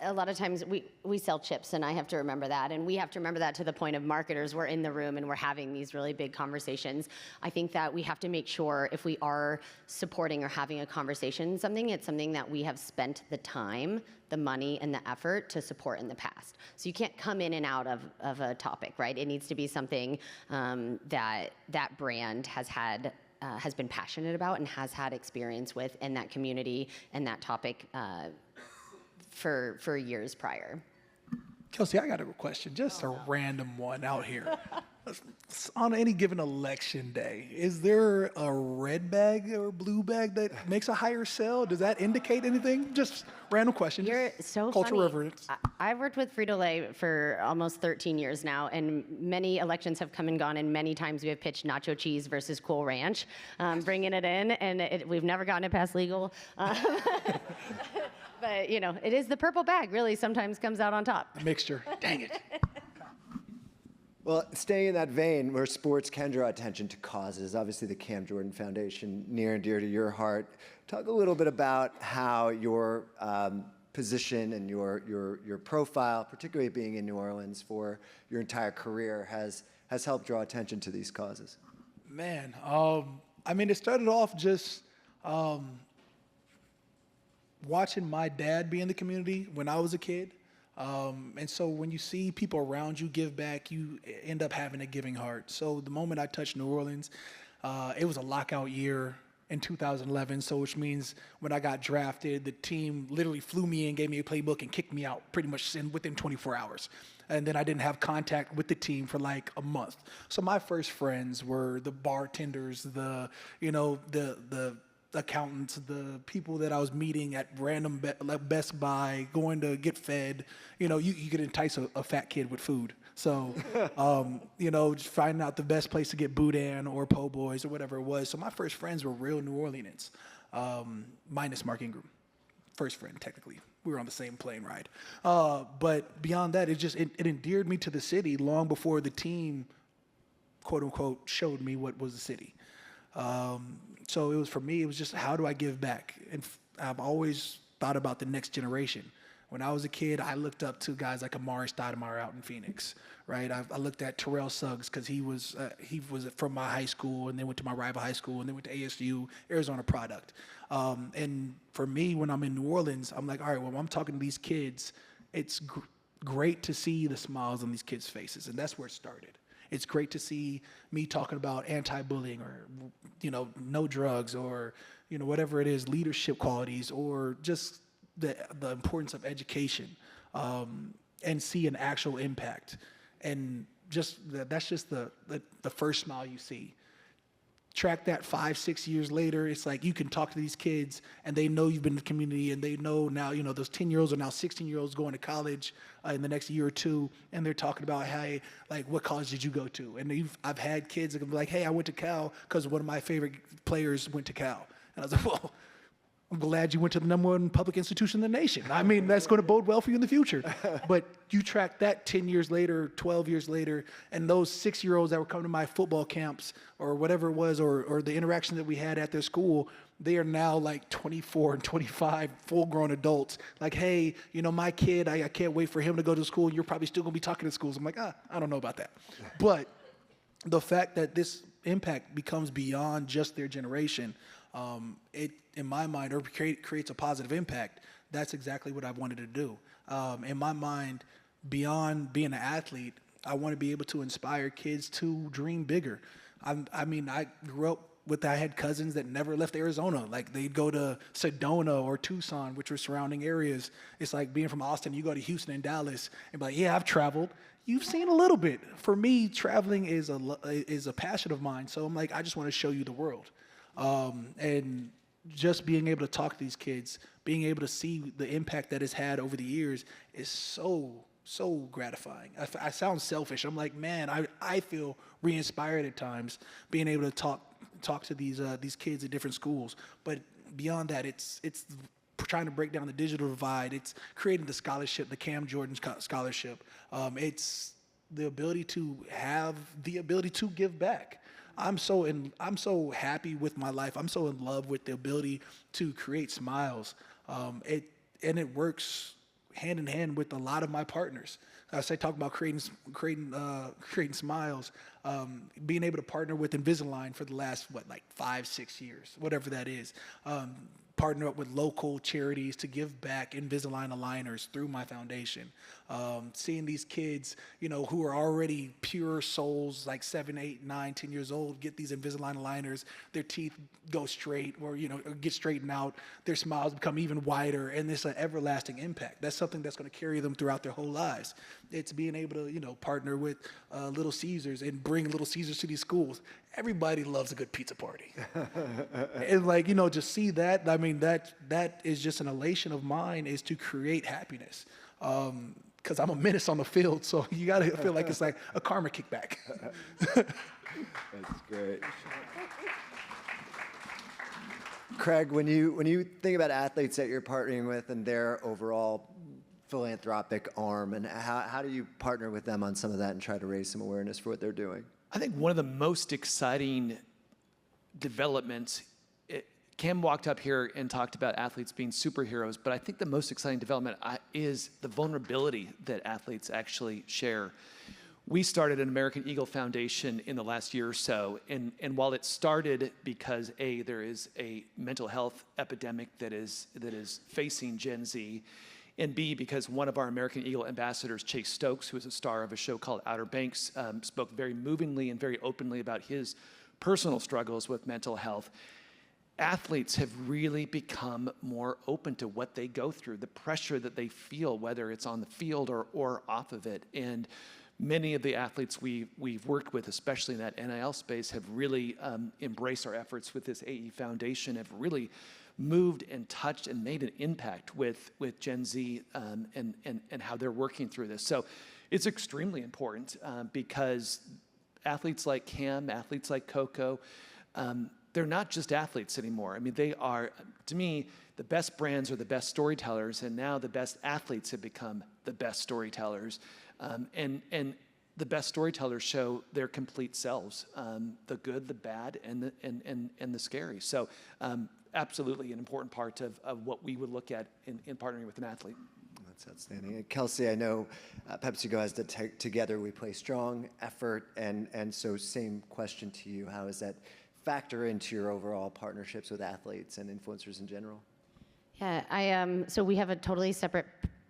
A lot of times we sell chips, and I have to remember that. And we have to remember that to the point of marketers. We're in the room, and we're having these really big conversations. I think that we have to make sure if we are supporting or having a conversation, it's something that we have spent the time, the money, and the effort to support in the past. So you can't come in and out of a topic, right? It needs to be something that brand has been passionate about and has had experience with in that community and that topic for years prior. Kelsey, I got a question, just a random one out here. On any given election day, is there a red bag or blue bag that makes a higher sell? Does that indicate anything? Just random question. You're so cultural funny. reverence. I've worked with Frito-Lay for almost 13 years now, and many elections have come and gone, and many times we have pitched nacho cheese versus Cool Ranch, bringing it in, and we've never gotten it past legal. But, it is the purple bag really sometimes comes out on top. A mixture. Dang it. Well, staying in that vein where sports can draw attention to causes, obviously the Cam Jordan Foundation, near and dear to your heart. Talk a little bit about how your position and your profile, particularly being in New Orleans for your entire career, has helped draw attention to these causes. Man, it started off just watching my dad be in the community when I was a kid. And so when you see people around you give back, you end up having a giving heart. So the moment I touched New Orleans, it was a lockout year in 2011. So which means when I got drafted, the team literally flew me in, gave me a playbook, and kicked me out pretty much within 24 hours. And then I didn't have contact with the team for like a month. So my first friends were the bartenders, the accountants, the people that I was meeting at random Best Buy, going to get fed. You could entice a fat kid with food. So, just finding out the best place to get boudin or po' boys or whatever it was. So my first friends were real New Orleanians, minus Mark Ingram. First friend, technically. We were on the same plane ride. But beyond that, it endeared me to the city long before the team, quote unquote, showed me what was the city. So for me, it was just, how do I give back? And I've always thought about the next generation. When I was a kid, I looked up to guys like Amari Stoudemire out in Phoenix, right? I looked at Terrell Suggs because he was from my high school and then went to my rival high school and then went to ASU, Arizona product. And for me, when I'm in New Orleans, I'm like, all right, well, when I'm talking to these kids, it's great to see the smiles on these kids' faces, and that's where it started. It's great to see me talking about anti-bullying or, no drugs or, whatever it is, leadership qualities or just the importance of education, and see an actual impact. And that's just the first smile you see. Track that 5-6 years later, it's like you can talk to these kids and they know you've been in the community and they know now, those 10-year-olds are now 16-year-olds going to college in the next year or two, and they're talking about, hey, like, what college did you go to? And I've had kids that can be like, hey, I went to Cal because one of my favorite players went to Cal. And I was like, well, I'm glad you went to the #1 public institution in the nation. I mean, that's going to bode well for you in the future. But you track that 10 years later, 12 years later, and those 6-year-olds that were coming to my football camps or whatever it was, or the interaction that we had at their school, they are now like 24 and 25 full-grown adults. Like, hey, my kid, I can't wait for him to go to school. You're probably still going to be talking to schools. I'm like, I don't know about that. But the fact that this impact becomes beyond just their generation, it, in my mind, or creates a positive impact. That's exactly what I wanted to do. In my mind, beyond being an athlete, I want to be able to inspire kids to dream bigger. I grew up I had cousins that never left Arizona. Like, they'd go to Sedona or Tucson, which were surrounding areas. It's like being from Austin, you go to Houston and Dallas, and be like, yeah, I've traveled. You've seen a little bit. For me, traveling is a passion of mine. So I'm like, I just want to show you the world. And just being able to talk to these kids, being able to see the impact that it's had over the years is so gratifying. I sound selfish. I'm like, man, I feel re-inspired at times being able to talk to these kids at different schools. But beyond that, it's trying to break down the digital divide. It's creating the scholarship, the Cam Jordan scholarship. It's the ability to give back. I'm so happy with my life. I'm so in love with the ability to create smiles. It works hand in hand with a lot of my partners. Talk about creating smiles. Being able to partner with Invisalign for the last 5-6 years, whatever that is. Partner up with local charities to give back Invisalign aligners through my foundation. Seeing these kids, who are already pure souls, like 7, 8, 9, 10 years old, get these Invisalign aligners, their teeth go straight or get straightened out, their smiles become even wider, and it's an everlasting impact. That's something that's going to carry them throughout their whole lives. It's being able to, partner with Little Caesars and bring Little Caesars to these schools. Everybody loves a good pizza party. And just see that, I mean, that is just an elation of mine, is to create happiness. Because I'm a menace on the field, so you got to feel like it's like a karma kickback. That's great. Craig, when you think about athletes that you're partnering with and their overall philanthropic arm, and how do you partner with them on some of that and try to raise some awareness for what they're doing? I think one of the most exciting developments, Cam walked up here and talked about athletes being superheroes, but I think the most exciting development is the vulnerability that athletes actually share. We started an American Eagle Foundation in the last year or so, and while it started because A, there is a mental health epidemic that is facing Gen Z, and B, because one of our American Eagle ambassadors, Chase Stokes, who is a star of a show called Outer Banks, spoke very movingly and very openly about his personal struggles with mental health. Athletes have really become more open to what they go through, the pressure that they feel, whether it's on the field or off of it. And many of the athletes we've worked with, especially in that NIL space, have really embraced our efforts with this AE Foundation, have really moved and touched and made an impact with Gen Z and how they're working through this. So it's extremely important because athletes like Cam, athletes like Coco, they're not just athletes anymore. I mean, they are, to me, the best brands are the best storytellers, and now the best athletes have become the best storytellers. And the best storytellers show their complete selves, the good, the bad, and the scary. So absolutely an important part of what we would look at in partnering with an athlete. That's outstanding. And Kelsey, I know PepsiCo has the Together We Play Strong effort, and so same question to you. How does that factor into your overall partnerships with athletes and influencers in general? Yeah, so we have a totally separate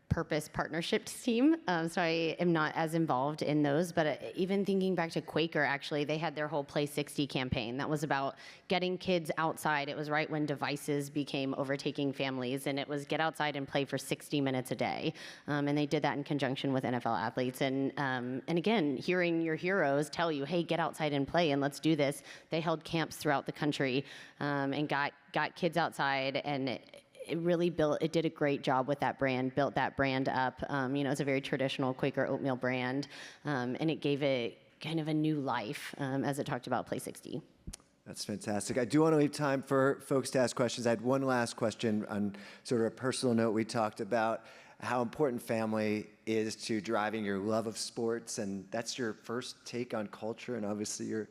purpose partnerships team, so I am not as involved in those, but even thinking back to Quaker, actually, they had their whole Play 60 campaign that was about getting kids outside. It was right when devices became overtaking families, and it was get outside and play for 60 minutes a day, and they did that in conjunction with NFL athletes, and again, hearing your heroes tell you, hey, get outside and play, and let's do this. They held camps throughout the country, and got kids outside, and it really did a great job with that brand, built that brand up. It's a very traditional Quaker oatmeal brand, and it gave it kind of a new life as it talked about Play 60. That's fantastic. I do want to leave time for folks to ask questions. I had one last question on sort of a personal note. We talked about how important family is to driving your love of sports, and that's your first take on culture, and obviously your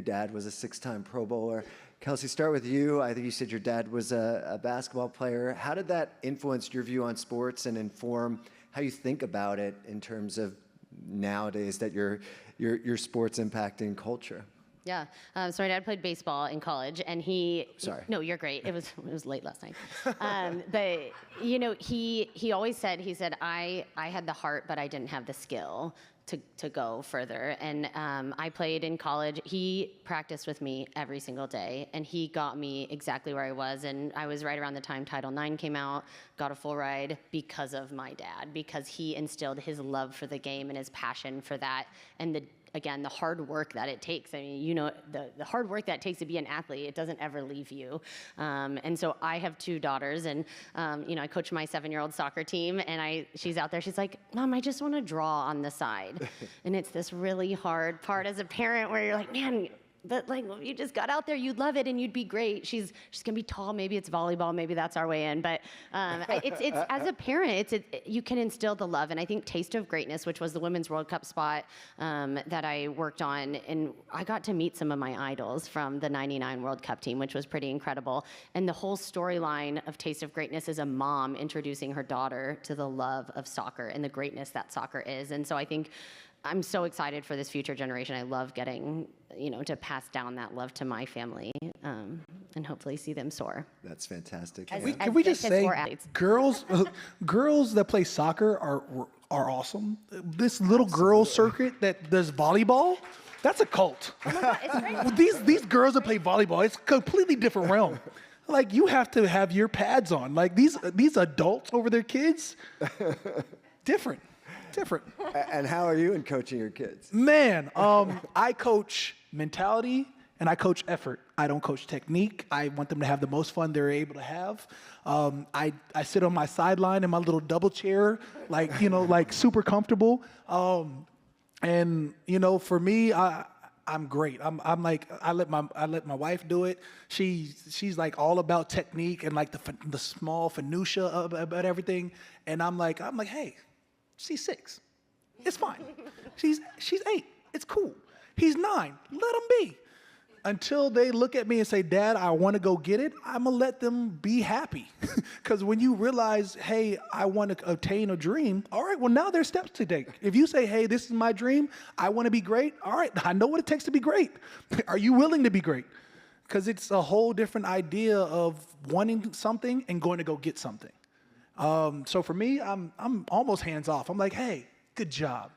dad was a 6-time Pro Bowler. Kelsey, start with you. I think you said your dad was a basketball player. How did that influence your view on sports and inform how you think about it in terms of nowadays that your sports impacting culture? Yeah, so my dad played baseball in college, and he. Sorry. No, you're great. It was late last night, but he always said I had the heart, but I didn't have the skill to go further. And I played in college. He practiced with me every single day, and he got me exactly where I was. And I was right around the time Title IX came out, got a full ride because of my dad, because he instilled his love for the game and his passion for that, and the hard work that it takes. I mean, the hard work that it takes to be an athlete, it doesn't ever leave you. And so I have 2 daughters, and I coach my 7-year-old soccer team, and she's out there, she's like, Mom, I just want to draw on the side. And it's this really hard part as a parent where you're like, man, but like, if you just got out there, you'd love it and you'd be great. She's gonna be tall. Maybe it's volleyball. Maybe that's our way in. But it's as a parent, you can instill the love. And I think Taste of Greatness, which was the Women's World Cup spot that I worked on, and I got to meet some of my idols from the '99 World Cup team, which was pretty incredible. And the whole storyline of Taste of Greatness is a mom introducing her daughter to the love of soccer and the greatness that soccer is. And so I think I'm so excited for this future generation. I love getting, to pass down that love to my family, and hopefully see them soar. That's fantastic. Can we just say, girls that play soccer are awesome. This little girl circuit that does volleyball, that's a cult. Oh my God, it's great. These girls that play volleyball, it's a completely different realm. Like, you have to have your pads on. Like, these adults over their kids, different. And how are you in coaching your kids? Man, I coach mentality and I coach effort. I don't coach technique. I want them to have the most fun they're able to have. I sit on my sideline in my little double chair, like super comfortable. And for me, I'm great. I'm like, I let my wife do it. She's like all about technique and like the small minutia about everything. And I'm like, hey, she's 6. It's fine. She's 8. It's cool. He's 9. Let him be. Until they look at me and say, Dad, I want to go get it, I'm going to let them be happy. Because when you realize, hey, I want to obtain a dream, all right, well, now there's steps to take. If you say, hey, this is my dream, I want to be great, all right, I know what it takes to be great. Are you willing to be great? Because it's a whole different idea of wanting something and going to go get something. So for me, I'm almost hands off. I'm like, hey, good job.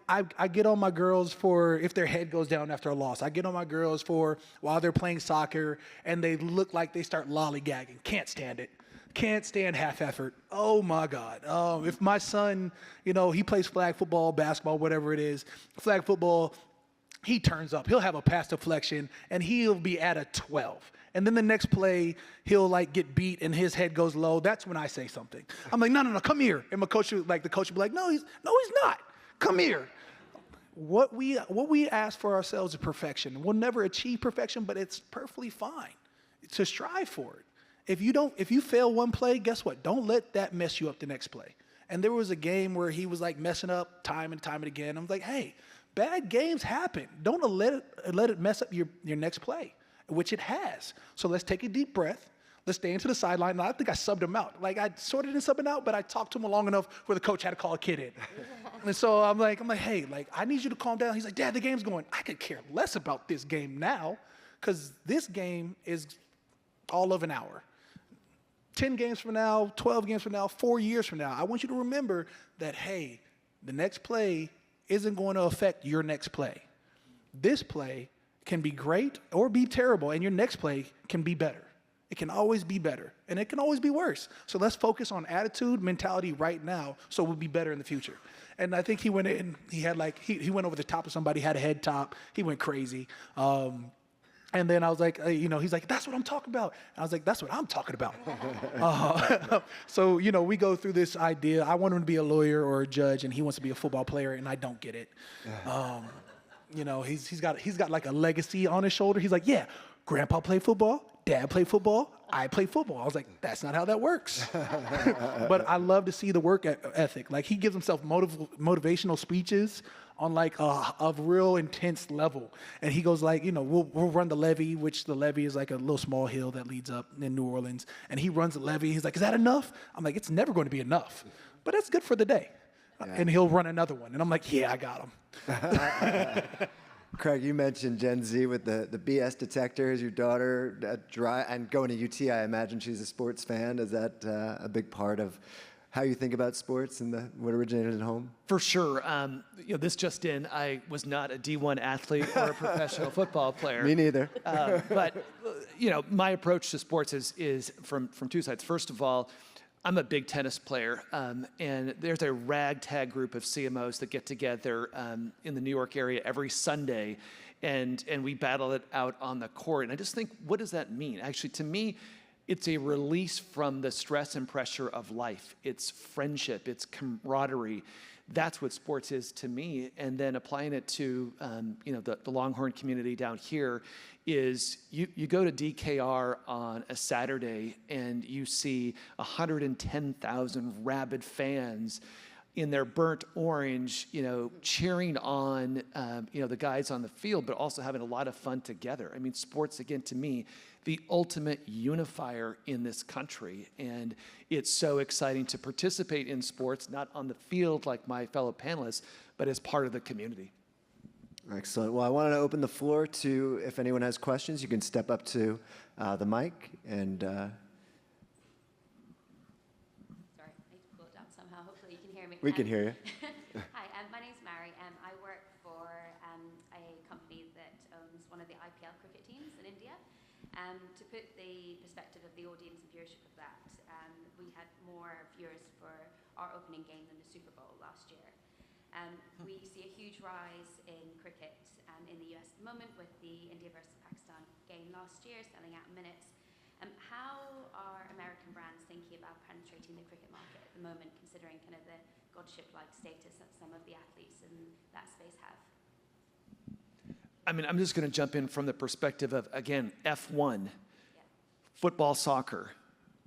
I get on my girls for if their head goes down after a loss. I get on my girls for while they're playing soccer and they look like they start lollygagging. Can't stand it. Can't stand half effort. Oh my God. If my son, he plays flag football, basketball, whatever it is, flag football, he turns up. He'll have a pass deflection and he'll be at a 12. And then the next play, he'll get beat and his head goes low. That's when I say something. I'm like, no, come here. And the coach will be like, no, he's not. Come here. What we ask for ourselves is perfection. We'll never achieve perfection, but it's perfectly fine to strive for it. If you fail one play, guess what? Don't let that mess you up the next play. And there was a game where he was messing up time and time and again. I was like, hey, bad games happen. Don't let it mess up your next play, which it has. So let's take a deep breath. Let's stay into the sideline. And I think I subbed him out. Like, I sort of didn't sub him out, but I talked to him long enough where the coach had to call a kid in. And so I'm like, hey, like, I need you to calm down. He's like, Dad, the game's going. I could care less about this game now because this game is all of an hour. 10 games from now, 12 games from now, 4 years from now, I want you to remember that, hey, the next play isn't going to affect your next play. This play can be great or be terrible, and your next play can be better. It can always be better, and it can always be worse. So let's focus on attitude, mentality right now, so we'll be better in the future. And I think he went in, he had like, he went over the top of somebody, had a head top. He went crazy. And then I was like, he's like, that's what I'm talking about. And I was like, that's what I'm talking about. So, we go through this idea. I want him to be a lawyer or a judge, and he wants to be a football player, and I don't get it. He's got like a legacy on his shoulder. He's like, yeah, Grandpa played football, Dad played football, I play football. I was like, that's not how that works. But I love to see the work ethic. Like, he gives himself motivational speeches on like a real intense level. And he goes like, we'll run the levee, which the levee is like a little small hill that leads up in New Orleans. And he runs the levee. He's like, is that enough? I'm like, it's never going to be enough. But that's good for the day. Yeah. And he'll run another one. And I'm like, yeah, I got him. Craig, you mentioned Gen Z with the BS detector. Is your daughter and going to UT? I imagine she's a sports fan. Is that a big part of how you think about sports and what originated at home? For sure. This just in, I was not a D1 athlete or a professional football player. Me neither. But my approach to sports is from two sides. First of all, I'm a big tennis player, and there's a ragtag group of CMOs that get together in the New York area every Sunday, and we battle it out on the court. And I just think, what does that mean? Actually, to me, it's a release from the stress and pressure of life. It's friendship, it's camaraderie. That's what sports is to me. And then applying it to the Longhorn community down here is you go to DKR on a Saturday and you see 110,000 rabid fans in their burnt orange, cheering on, the guys on the field, but also having a lot of fun together. I mean, sports, again, to me, the ultimate unifier in this country. And it's so exciting to participate in sports, not on the field like my fellow panelists, but as part of the community. Excellent. Well, I wanted to open the floor to, if anyone has questions, you can step up to the mic and... Sorry, I need to pull it down somehow. Hopefully you can hear me. We can hear you. Hi, my name's Mary. I work for a company that owns one of the IPL cricket teams in India. To put the perspective of the audience and viewership of that, we had more viewers for our opening game than the Super Bowl last year. We see a huge rise in cricket in the US at the moment with the India versus Pakistan game last year, selling out minutes. How are American brands thinking about penetrating the cricket market at the moment, considering kind of the godship-like status that some of the athletes in that space have? I mean, I'm just going to jump in from the perspective of, again, F1, football, soccer,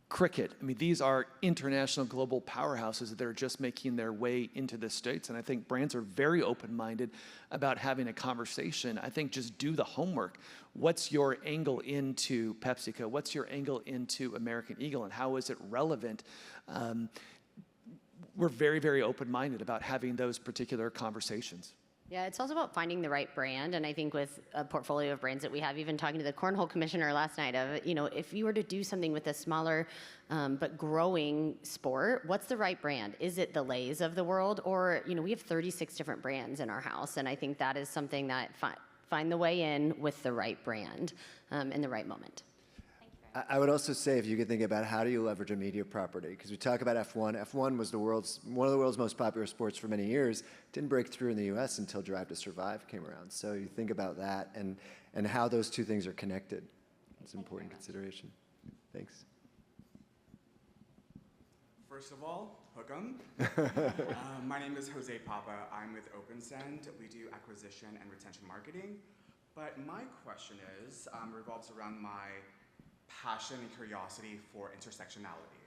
cricket. I mean, these are international global powerhouses that are just making their way into the States. And I think brands are very open-minded about having a conversation. I think just do the homework. What's your angle into PepsiCo? What's your angle into American Eagle? And how is it relevant? We're very, very open-minded about having those particular conversations. Yeah, it's also about finding the right brand. And I think with a portfolio of brands that we have, even talking to the cornhole commissioner last night of, if you were to do something with a smaller but growing sport, what's the right brand? Is it the Lays of the world? Or, we have 36 different brands in our house. And I think that is something that find the way in with the right brand in the right moment. I would also say, if you could think about how do you leverage a media property, because we talk about F1. F1 was one of the world's most popular sports for many years. Didn't break through in the U.S. until Drive to Survive came around. So you think about that and how those two things are connected. It's an important consideration. Thanks. First of all, hook 'em. My name is Jose Papa. I'm with OpenSend. We do acquisition and retention marketing. But my question revolves around my passion and curiosity for intersectionality.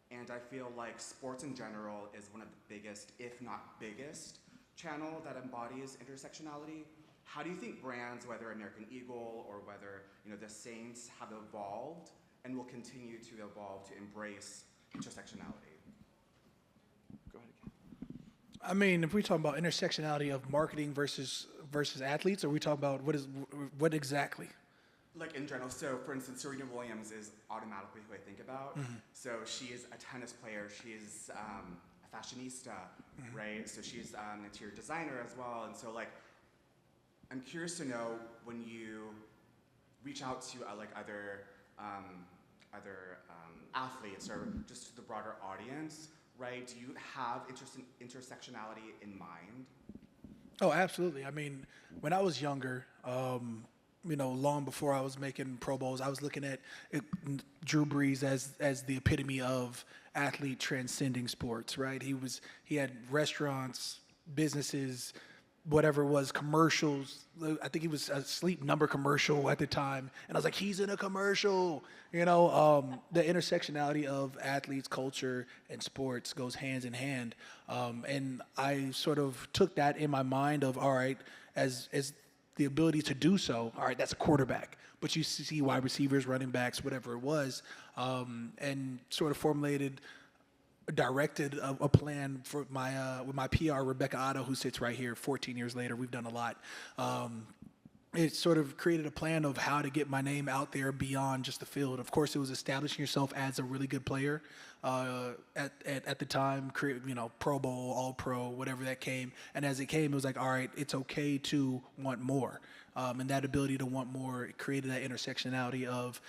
And I feel like sports in general is one of the biggest, if not biggest, channel that embodies intersectionality. How do you think brands, whether American Eagle or whether the Saints, have evolved and will continue to evolve to embrace intersectionality? Go ahead again. I mean, if we talk about intersectionality of marketing versus athletes, or we talk about what exactly? Like in general, so for instance, Serena Williams is automatically who I think about. So she is a tennis player, she is a fashionista, right? So she's an interior designer as well. And so like, I'm curious to know when you reach out to like other athletes or just the broader audience, right? Do you have intersectionality in mind? Oh, absolutely. I mean, when I was younger, long before I was making Pro Bowls, I was looking at Drew Brees as the epitome of athlete transcending sports, right? He had restaurants, businesses, whatever it was, commercials. I think he was a Sleep Number commercial at the time. And I was like, he's in a commercial. The intersectionality of athletes, culture, and sports goes hands in hand. And I sort of took that in my mind of, all right, as the ability to do so, all right, that's a quarterback. But you see wide receivers, running backs, whatever it was, and sort of directed a plan for with my PR, Rebecca Otto, who sits right here. 14 years later, we've done a lot. It sort of created a plan of how to get my name out there beyond just the field. Of course, it was establishing yourself as a really good player. At the time, Pro Bowl, All Pro, whatever that came. And as it came, it was like, all right, it's okay to want more. And that ability to want more, it created that intersectionality of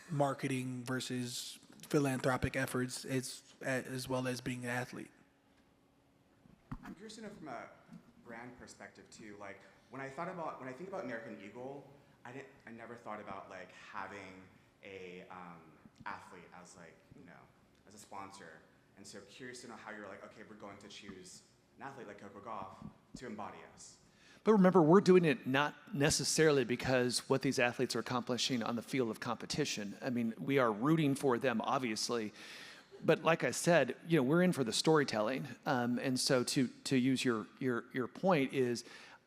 marketing versus philanthropic efforts as well as being an athlete. I'm curious to know from a brand perspective too, like when I think about American Eagle, I never thought about like having a athlete as like, as a sponsor. And so curious to know how you're like, okay, we're going to choose an athlete like Coco Gauff to embody us. But remember, we're doing it not necessarily because what these athletes are accomplishing on the field of competition. I mean, we are rooting for them, obviously. But like I said, we're in for the storytelling. And so to use your point is,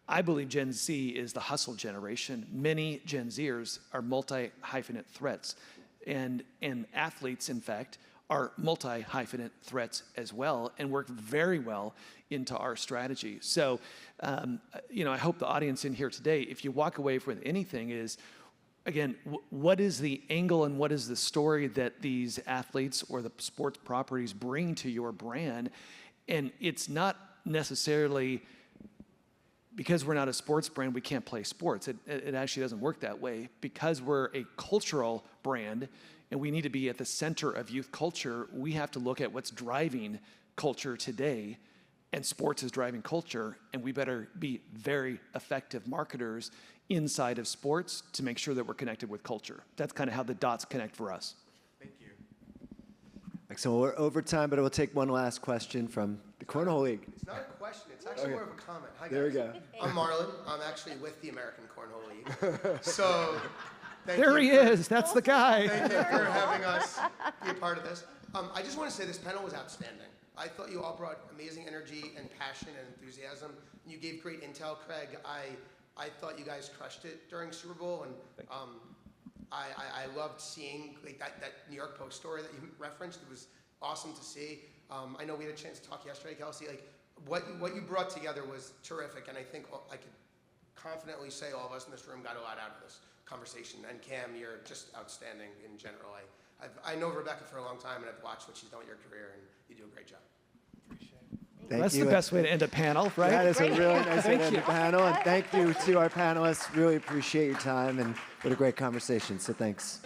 I believe Gen Z is the hustle generation. Many Gen Zers are multi-hyphenate threats. And athletes, in fact, are multi-hyphenate threats as well and work very well into our strategy. So, I hope the audience in here today, if you walk away with anything is, again, what is the angle and what is the story that these athletes or the sports properties bring to your brand? And it's not necessarily because we're not a sports brand, we can't play sports. It actually doesn't work that way. Because we're a cultural brand and we need to be at the center of youth culture, we have to look at what's driving culture today. And sports is driving culture, and we better be very effective marketers inside of sports to make sure that we're connected with culture. That's kind of how the dots connect for us. Thank you. Excellent. We're over time, but we'll take one last question from the Cornhole League. It's not a question. It's actually more of a comment. Hi, guys. There we go. I'm Marlon. I'm actually with the American Cornhole League. So There he is. That's the guy. Thank you for having us be a part of this. I just want to say this panel was outstanding. I thought you all brought amazing energy and passion and enthusiasm. You gave great intel, Craig. I thought you guys crushed it during Super Bowl, and I loved seeing like that New York Post story that you referenced. It was awesome to see. I know we had a chance to talk yesterday, Kelsey. Like what you brought together was terrific, and I think I could confidently say all of us in this room got a lot out of this conversation. And Cam, you're just outstanding in general. I know Rebecca for a long time, and I've watched what she's done with your career, and you do a great job. That's the best way to end a panel, right? That is a really nice way to end the panel. And thank you to our panelists. Really appreciate your time, and what a great conversation. So thanks.